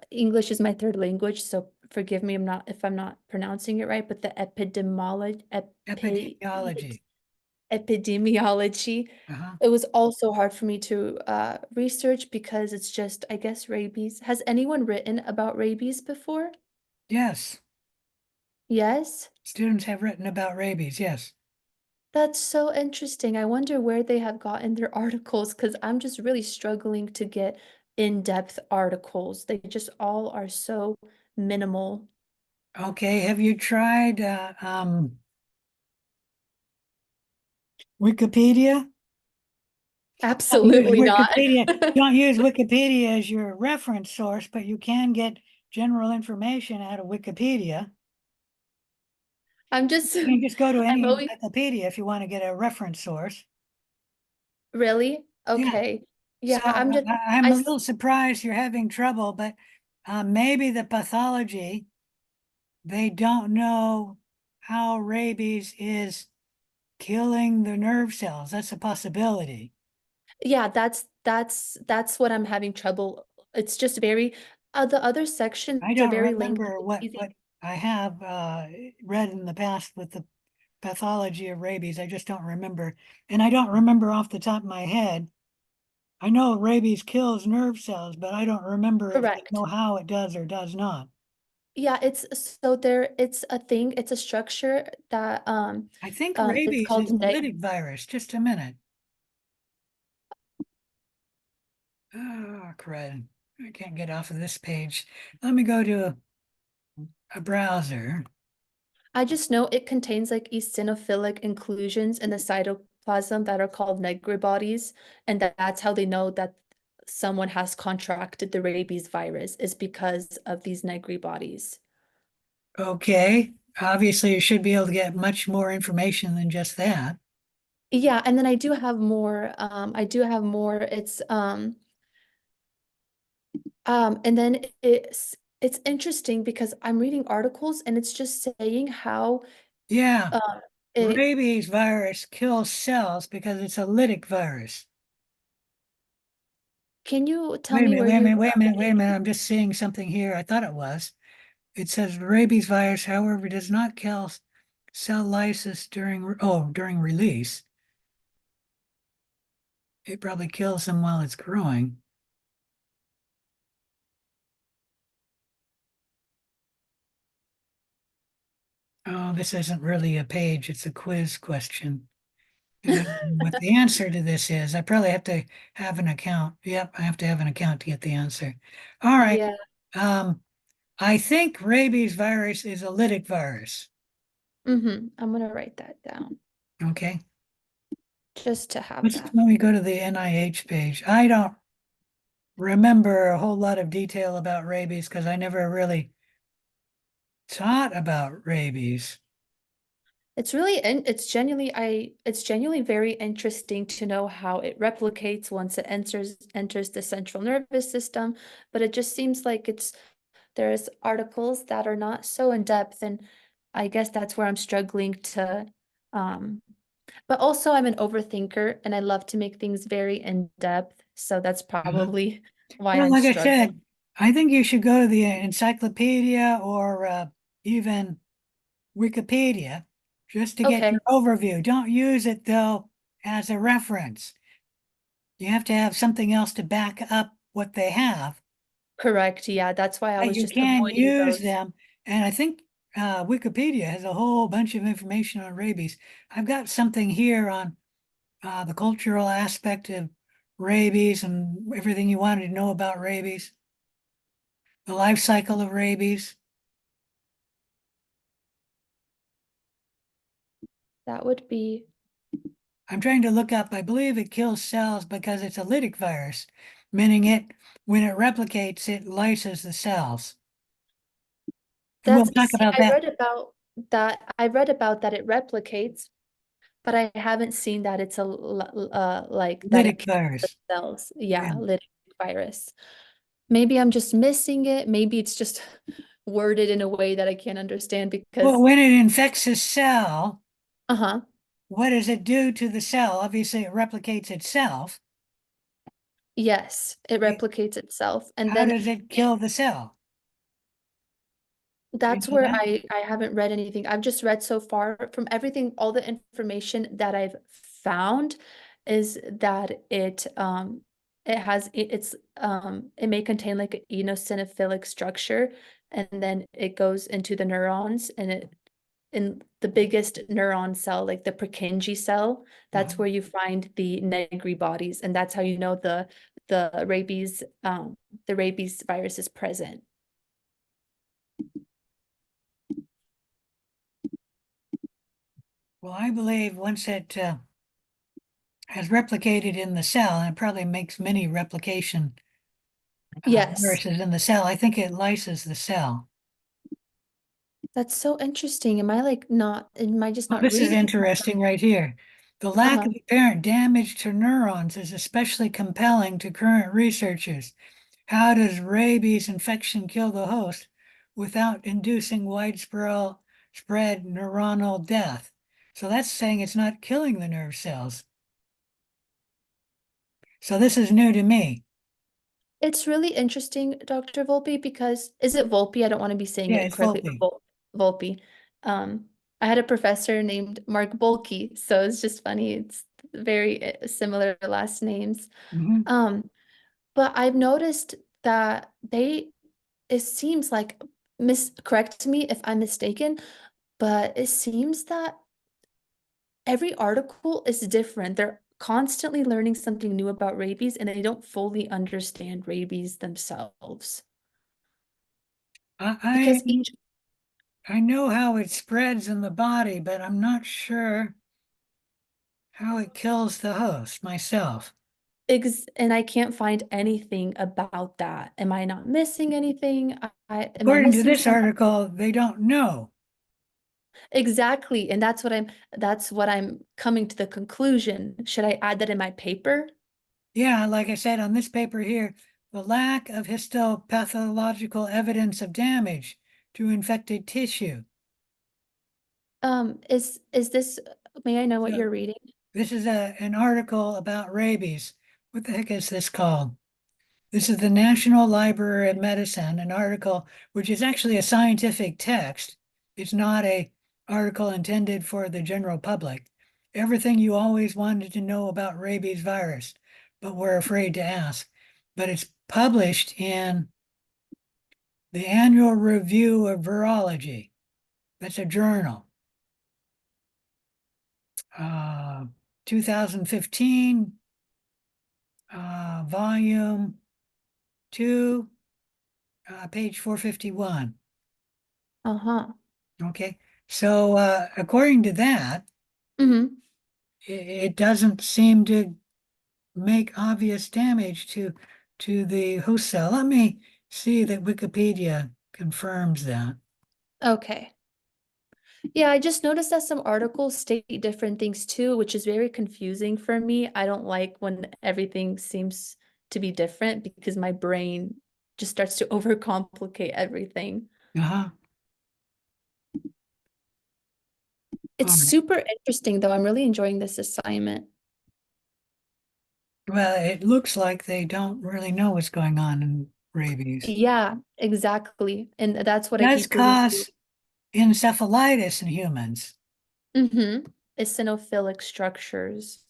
English is my third language, so forgive me if I'm not pronouncing it right, but the epidemiology. epidemiology, Uh-huh. it was also hard for me to research because it's just, I guess, rabies. Has anyone written about rabies before? Yes, Yes? students have written about rabies. Yes. That's so interesting. I wonder where they have gotten their articles because I'm just really struggling to get in-depth articles. They just all are so minimal. Okay. Have you tried Wikipedia? Don't use Absolutely not. Wikipedia. Don't use Wikipedia as your reference source, but you can get general information out of Wikipedia. I'm just, You can just go to I'm any always encyclopedia if you want to get a reference source. really Yeah. okay. So Yeah, I'm just, I'm I, a little surprised you're having trouble, but maybe the pathology, they don't know how rabies is killing the nerve cells. That's a possibility. yeah, that's what I'm having trouble. It's just very, the other sections I are don't very lengthy. remember It's easy. what I have read in the past with the pathology of rabies. I just don't remember. And I don't remember off the top of my head. I know rabies kills nerve cells, but I don't remember if they Correct. know how it does or does not. Yeah, it's a thing, it's a structure that I think it's rabies called is lytic virus. Just a minute. Oh, crud. I can't get off of this page. Let me go to a browser. I just know it contains like eosinophilic inclusions in the cytoplasm that are called Negri bodies, and that's how they know that someone has contracted the rabies virus is because of these Negri bodies. Okay, obviously you should be able to get much more information than just that. Yeah, and then I do have more. And then it's interesting because I'm reading articles and it's just saying how Yeah, um it rabies virus kills cells because it's a lytic virus. can you tell Wait a me minute, where wait a you're minute, wait a minute, wait a minute. I'm just seeing something here. I thought it was. It says rabies virus, however, does not kill cell lysis during release. It probably kills them while it's growing. Oh, this isn't really a page, it's a quiz question. And I don't know what the answer to this is. I probably have to have an account. Yep, I have to have an account to get the answer. All right. Yeah. Um, I think rabies virus is a lytic virus. I'm gonna write that down Okay. just to have Let's that. let me go to the NIH page. I don't remember a whole lot of detail about rabies because I never really taught about rabies. It's really and it's genuinely very interesting to know how it replicates once it enters the central nervous system, but it just seems like there's articles that are not so in depth, and I guess that's where I'm struggling to um but also I'm an overthinker and I love to make things very in depth, so that's Uh-huh. probably why Well, I'm like I struggling. said, I think you should go to the encyclopedia or even Wikipedia just to get Okay, your overview. Don't use it though as a reference. You have to have something else to back up what they have. correct. Yeah, that's why I But was you just can avoiding use those. them. And I think Wikipedia has a whole bunch of information on rabies. I've got something here on the cultural aspect of rabies and everything you wanted to know about rabies, the life cycle of rabies. That would be I'm trying to look up, I believe it kills cells because it's a lytic virus, meaning when it replicates, it lyses the cells. And we'll That's talk see, about that I read about that it replicates, but I haven't seen that it's like that it lytic kills the virus. cells. Yeah. Yeah, lytic virus. Maybe I'm just missing it. Maybe it's just worded in a way that I can't understand Well, because when it infects a cell, uh-huh. what does it do to the cell? Obviously, it replicates itself. Yes, it Okay. replicates itself. And How then does it kill the cell? Do you that's know where that? I haven't read anything. I've just read so far from everything, all the information that I've found is that it may contain like an eosinophilic structure, and then it goes into the neurons, and it in the biggest neuron cell, like the Purkinje cell, that's Uh-huh. where you find the Negri bodies, and that's how you know the rabies virus is present. Well, I believe once it has replicated in the cell, and it probably makes many replication Yes. viruses in the cell, I think it lyses the cell. That's so interesting. Am I just Well, not this is reading? interesting right here. The lack Uh-huh. of apparent damage to neurons is especially compelling to current researchers. How does rabies infection kill the host without inducing spread neuronal death? So that's saying it's not killing the nerve cells. So this is new to me. It's really interesting, Dr. Volpe, because is it Volpe? I don't want to be saying Yeah, it it's incorrectly, but Volpe. Volpe. Um, I had a professor named Mark Bolke, so it's just funny. It's very similar last names. Mhm. Um, but I've noticed that it seems like, correct me if I'm mistaken, but it seems that every article is different. They're constantly learning something new about rabies and they don't fully understand rabies themselves. Because I I know how it spreads in the body, but I'm not sure how it kills the host myself. and I can't find anything about that. Am I not missing anything? Am I According to missing this something? article, they don't know. Exactly. And that's what I'm coming to the conclusion. Should I add that in my paper? Yeah, like I said on this paper here, the lack of histopathological evidence of damage to infected tissue. Is this, may I know what So you're reading? this is an article about rabies. What the heck is this called? This is the National Library of Medicine, an article which is actually a scientific text. It's not a article intended for the general public. Everything you always wanted to know about rabies virus, but were afraid to ask. But it's published in the Annual Review of Virology. That's a journal. 2015, volume 2, page 451. Uh-huh. Okay, so according to that, Mm-hmm. it doesn't seem to make obvious damage to the host cell. Let me see that Wikipedia confirms that. Okay. Yeah, I just noticed that some articles state different things too, which is very confusing for me. I don't like when everything seems to be different because my brain just starts to overcomplicate everything. Uh-huh. It's All right. super interesting though. I'm really enjoying this assignment. Well, it looks like they don't really know what's going on in rabies. Yeah, exactly. And that's what It I does keep reading through. cause encephalitis in humans, Mm-hmm. Eosinophilic structures.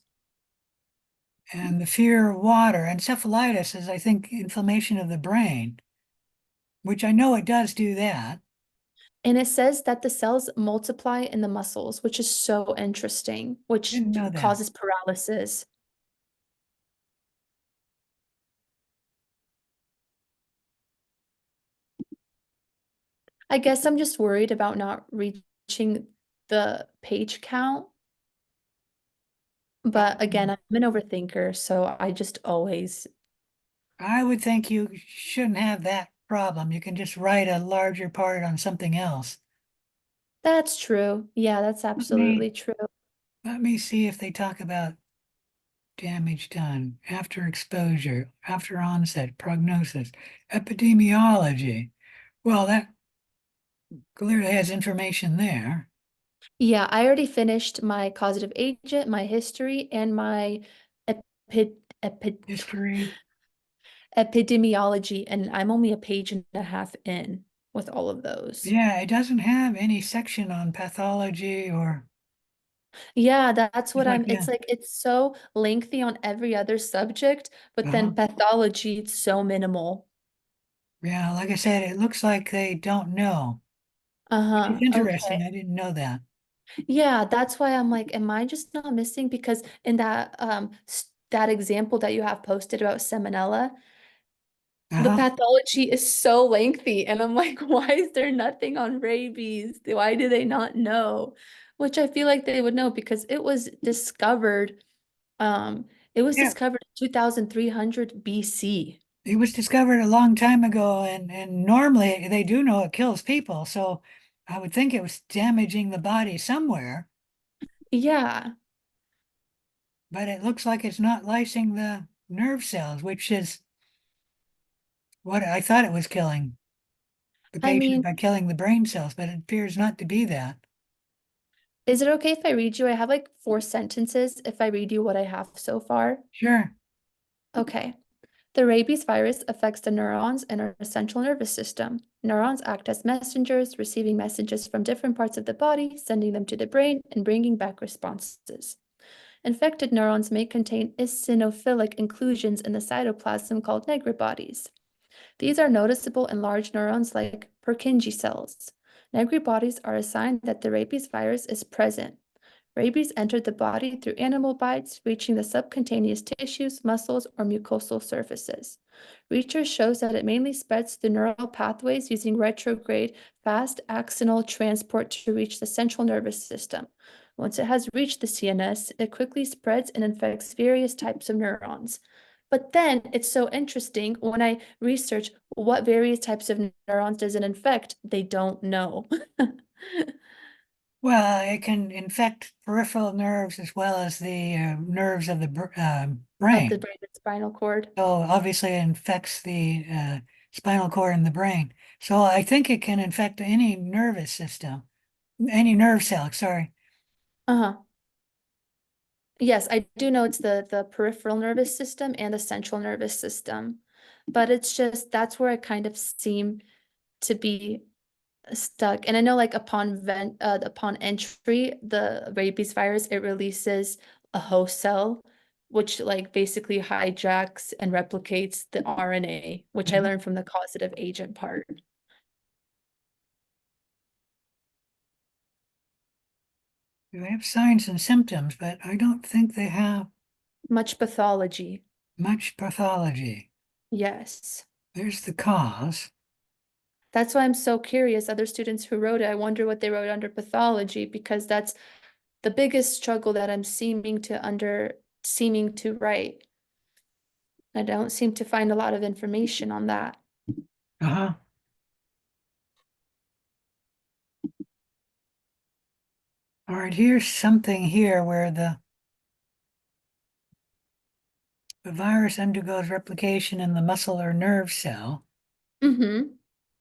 and the fear of water. Encephalitis is, I think, inflammation of the brain, which I know it does do that. And it says that the cells multiply in the muscles, which is so interesting, which Didn't know that. causes paralysis. I guess I'm just worried about not reaching the page count. But again, I'm an overthinker, so I just always, I would think you shouldn't have that problem. You can just write a larger part on something else. that's true. Yeah, that's Let me absolutely true. let me see if they talk about damage done after exposure, after onset, prognosis, epidemiology. Well, that clearly has information there. Yeah, I already finished my causative agent, my history, and my epi epi History. epidemiology, and I'm only a page and a half in with all of those. Yeah, it doesn't have any section on pathology or Yeah, that's it's what like, it's yeah, like it's so lengthy on every other subject, but uh-huh. then pathology, it's so minimal. Yeah, like I said, it looks like they don't know, which is Uh-huh. interesting. Okay. I didn't know that. Yeah, that's why I'm like, am I just not missing? Because in that that example that you have posted about Salmonella, the Uh-huh. pathology is so lengthy, and I'm like, why is there nothing on rabies? Why do they not know? Which I feel like they would know because it was Yeah, discovered in 2300 BC. it was discovered a long time ago, and normally they do know it kills people, so I would think it was damaging the body somewhere, Yeah, but it looks like it's not lysing the nerve cells, which is what I thought it was killing the I patient mean, by killing the brain cells, but it appears not to be that. is it okay if I read you? I have like 4 sentences if I read you what I have so far. Sure. Okay. The rabies virus affects the neurons in our central nervous system. Neurons act as messengers, receiving messages from different parts of the body, sending them to the brain, and bringing back responses. Infected neurons may contain eosinophilic inclusions in the cytoplasm called negribodies. These are noticeable in large neurons like Purkinje cells. Negribodies are a sign that the rabies virus is present. Rabies entered the body through animal bites, reaching the subcutaneous tissues, muscles, or mucosal surfaces. Research shows that it mainly spreads through neural pathways using retrograde fast axonal transport to reach the central nervous system. Once it has reached the CNS, it quickly spreads and infects various types of neurons. But then it's so interesting when I research what various types of neurons does it infect, they don't know. Well, it can infect peripheral nerves as well as the nerves of the Of brain. the brain and spinal cord. So obviously it infects the spinal cord and the brain. So I think it can infect any nervous system, any nerve cell, sorry. Uh-huh. Yes, I do know it's the peripheral nervous system and the central nervous system. But it's just that's where I kind of seem to be stuck. And I know like upon entry, the rabies virus, it releases a host cell, which like basically hijacks and replicates the RNA, which I Mhm. learned from the causative agent part. They have signs and symptoms, but I don't think they have Much pathology. much pathology. Yes. There's the cause. That's why I'm so curious. Other students who wrote it, I wonder what they wrote under pathology, because that's the biggest struggle that I'm seeming to write. I don't seem to find a lot of information on that. Uh-huh. All right, here's something here where the virus undergoes replication in the muscle or nerve cell. Mm-hmm.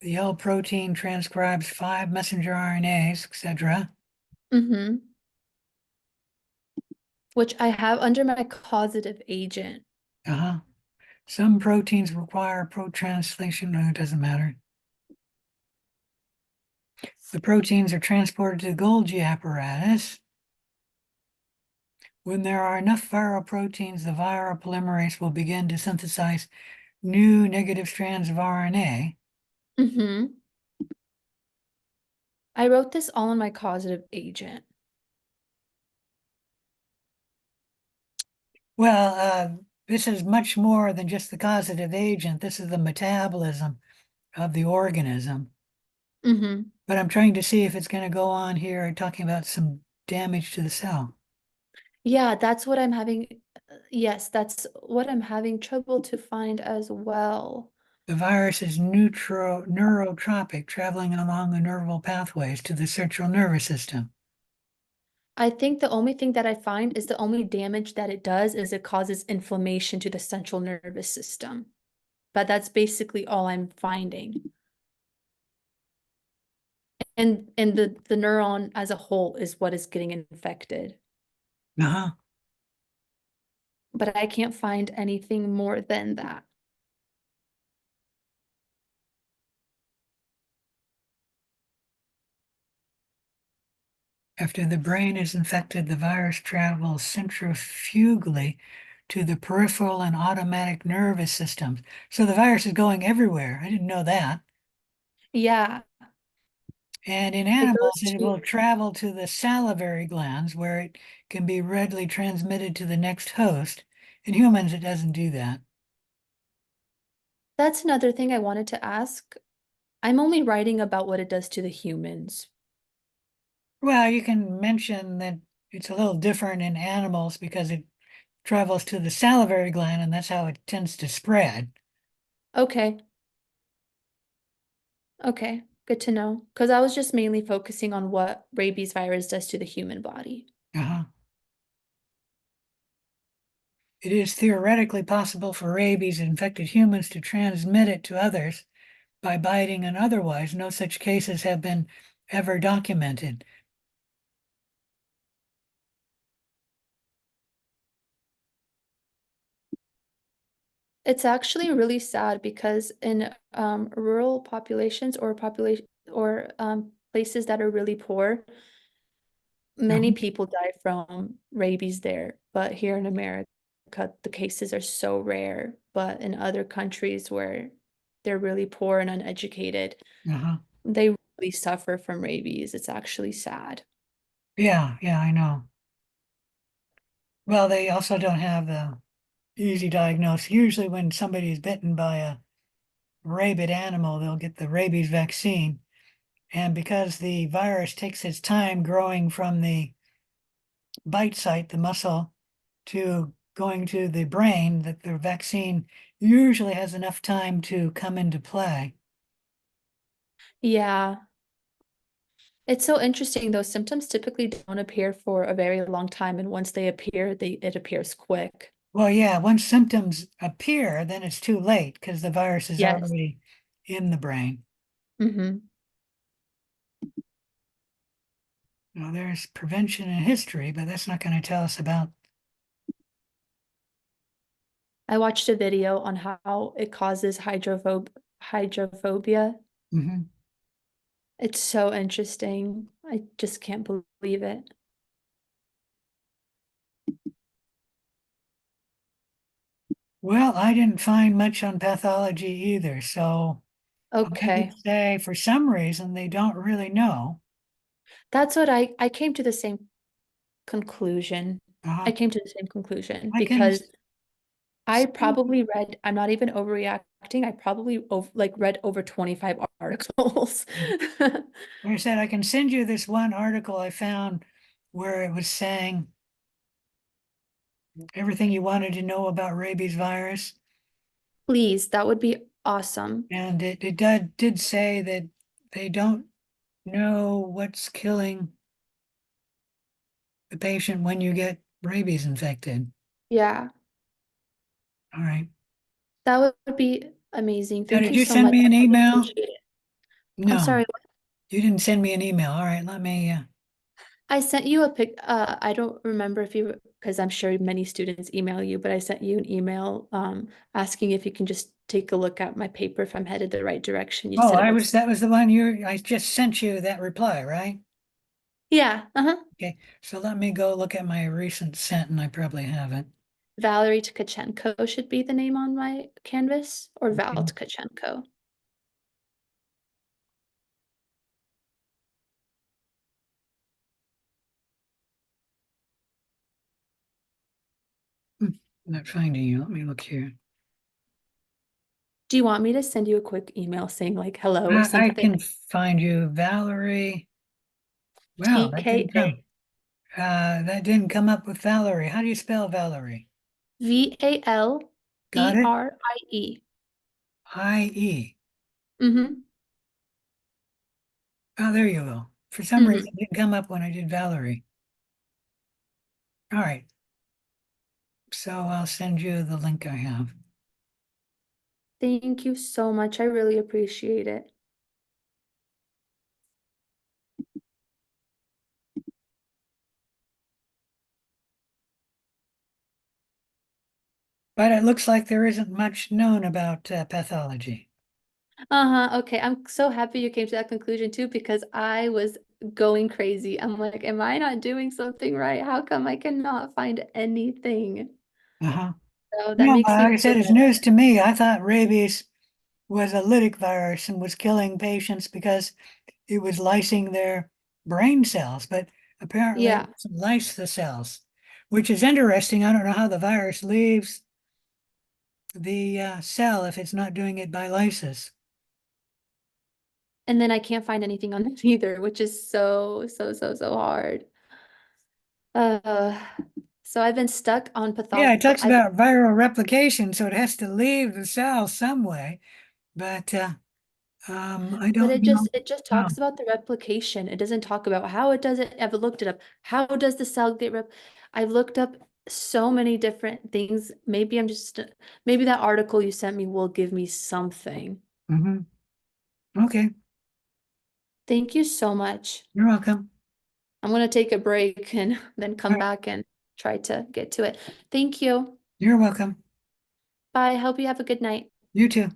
The L protein transcribes 5 messenger RNAs, etc. Mm-hmm. Which I have under my causative agent. Uh-huh. Some proteins require pro-translation. No, it doesn't matter. The proteins are transported to the Golgi apparatus. When there are enough viral proteins, the viral polymerase will begin to synthesize new negative strands of RNA. Mm-hmm. I wrote this all in my causative agent. Well, this is much more than just the causative agent. This is the metabolism of the organism. Mm-hmm. But I'm trying to see if it's going to go on here talking about some damage to the cell. Yeah, that's what I'm having. Yes, that's what I'm having trouble to find as well. The virus is neurotropic, traveling along the neural pathways to the central nervous system. I think the only thing that I find is the only damage that it does is it causes inflammation to the central nervous system. But that's basically all I'm finding. And the neuron as a whole is what is getting infected. Uh-huh. But I can't find anything more than that. After the brain is infected, the virus travels centrifugally to the peripheral and autonomic nervous systems. So the virus is going everywhere. I didn't know that. Yeah, And in it animals, goes it to will travel to the salivary glands where it can be readily transmitted to the next host. In humans, it doesn't do that. that's another thing I wanted to ask. I'm only writing about what it does to the humans. Well, you can mention that it's a little different in animals because it travels to the salivary gland and that's how it tends to spread. Okay. Okay, good to know. Because I was just mainly focusing on what rabies virus does to the human body. Uh-huh. It is theoretically possible for rabies infected humans to transmit it to others by biting and otherwise. No such cases have been ever documented. It's actually really sad because in rural populations or places that are really poor, many Uh-huh. people die from rabies there. But here in America, the cases are so rare. But in other countries where they're really poor and uneducated, Uh-huh. they really suffer from rabies. It's actually sad. Yeah, I know. Well, they also don't have the easy diagnosis. Usually when somebody is bitten by a rabid animal, they'll get the rabies vaccine. And because the virus takes its time growing from the bite site, the muscle, to going to the brain, that the vaccine usually has enough time to come into play. Yeah. It's so interesting. Those symptoms typically don't appear for a very long time, and once they appear, it appears quick. Well, yeah, once symptoms appear, then it's too late because the virus is Yes. already in the brain. Mm-hmm. Now, there's prevention in history, but that's not going to tell us about. I watched a video on how it causes hydrophobia. Mhm. It's so interesting. I just can't believe it. Well, I didn't find much on pathology either, so I Okay. would say for some reason they don't really know. That's what I came to the same conclusion. Uh-huh. I came to the same conclusion I can because I send you- probably read, I'm not even overreacting. I probably read over 25 articles. like I said, I can send you this one article I found where it was saying everything you wanted to know about rabies virus. Please, that would be awesome. And it did say that they don't know what's killing the patient when you get rabies infected. Yeah, All right. that would be amazing. Now, Thank did you you so send much. me I an really email? appreciate it. I'm No, sorry. you didn't send me an email. All right, let me, I sent you a pic. I don't remember if you, because I'm sure many students email you, but I sent you an email asking if you can just take a look at my paper if I'm headed the right direction. You oh, said it looks, that was the one I just sent you that reply, right? yeah, Okay, so let me go look at my recent sent and I probably haven't. Valerie Tkachenko should be the name on my canvas, or Val Okay. Tkachenko. I'm not finding you. Let me look here. Do you want me to send you a quick email saying like hello or I something? can find you, Valerie. Wow, that didn't TKA come. That didn't come up with Valerie. How do you spell Valerie? Got it? VALERIE. I-E. Mm-hmm. Oh, there you go. For some reason, Mm-hmm. it didn't come up when I did Valerie. All right. So I'll send you the link I have. Thank you so much. I really appreciate it. But it looks like there isn't much known about pathology. Uh-huh. Okay. I'm so happy you came to that conclusion too, because I was going crazy. I'm like, am I not doing something right? How come I cannot find anything? Uh-huh. So that Yeah, makes me like I feel said, it's better. news to me. I thought rabies was a lytic virus and was killing patients because it was lysing their brain cells, but apparently it Yeah. doesn't lyse the cells, which is interesting. I don't know how the virus leaves the cell if it's not doing it by lysis. And then I can't find anything on this either, which is so hard. Uh, so I've been stuck on Yeah, it pathology. talks about viral replication, so it has to leave the cell some way, but I But don't know it just how. talks about the replication. It doesn't talk about how it does it. I've looked it up. How does the cell get I've looked up so many different things. Maybe I'm just maybe that article you sent me will give me something. Mhm. Okay, Thank you so much. you're welcome. I'm gonna take a break and then All come right, back and try to get to it. Thank you. you're welcome. Bye. Hope you have a good night. You too.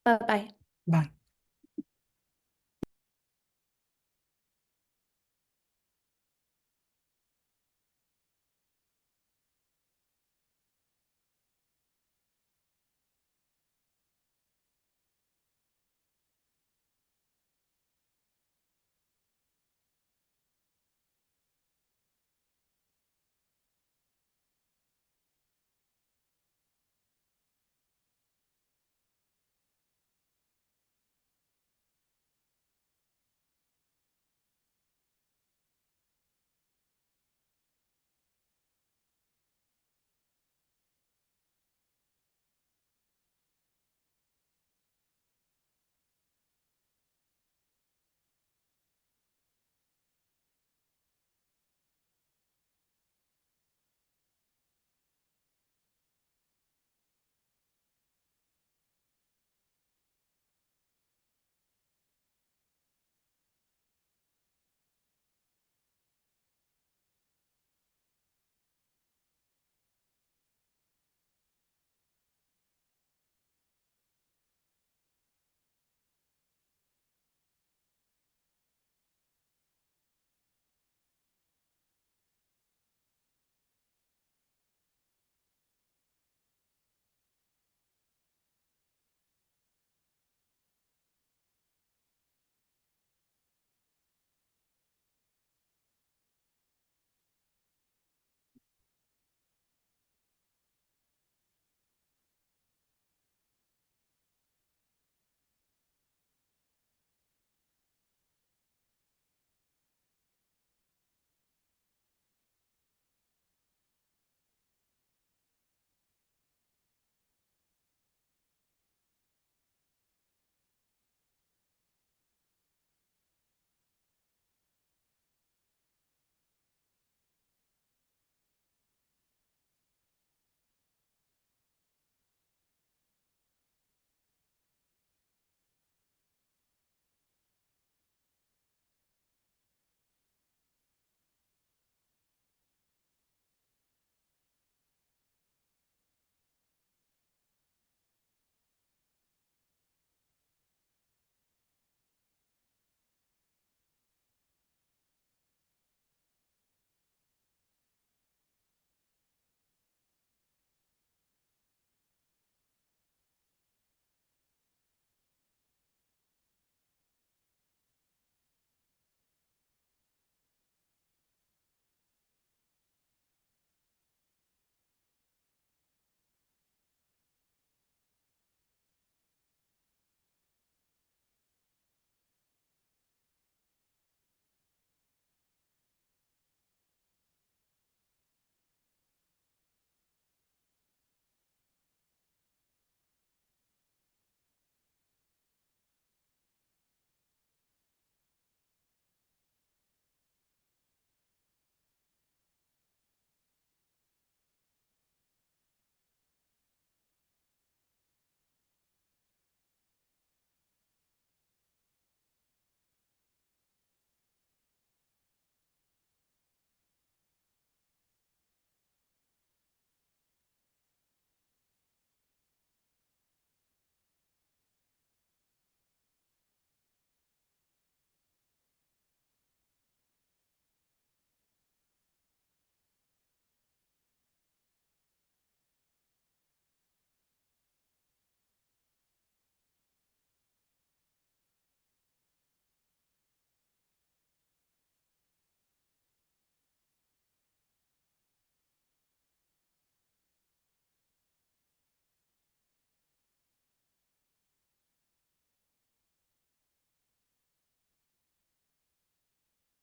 Bye-bye. Bye.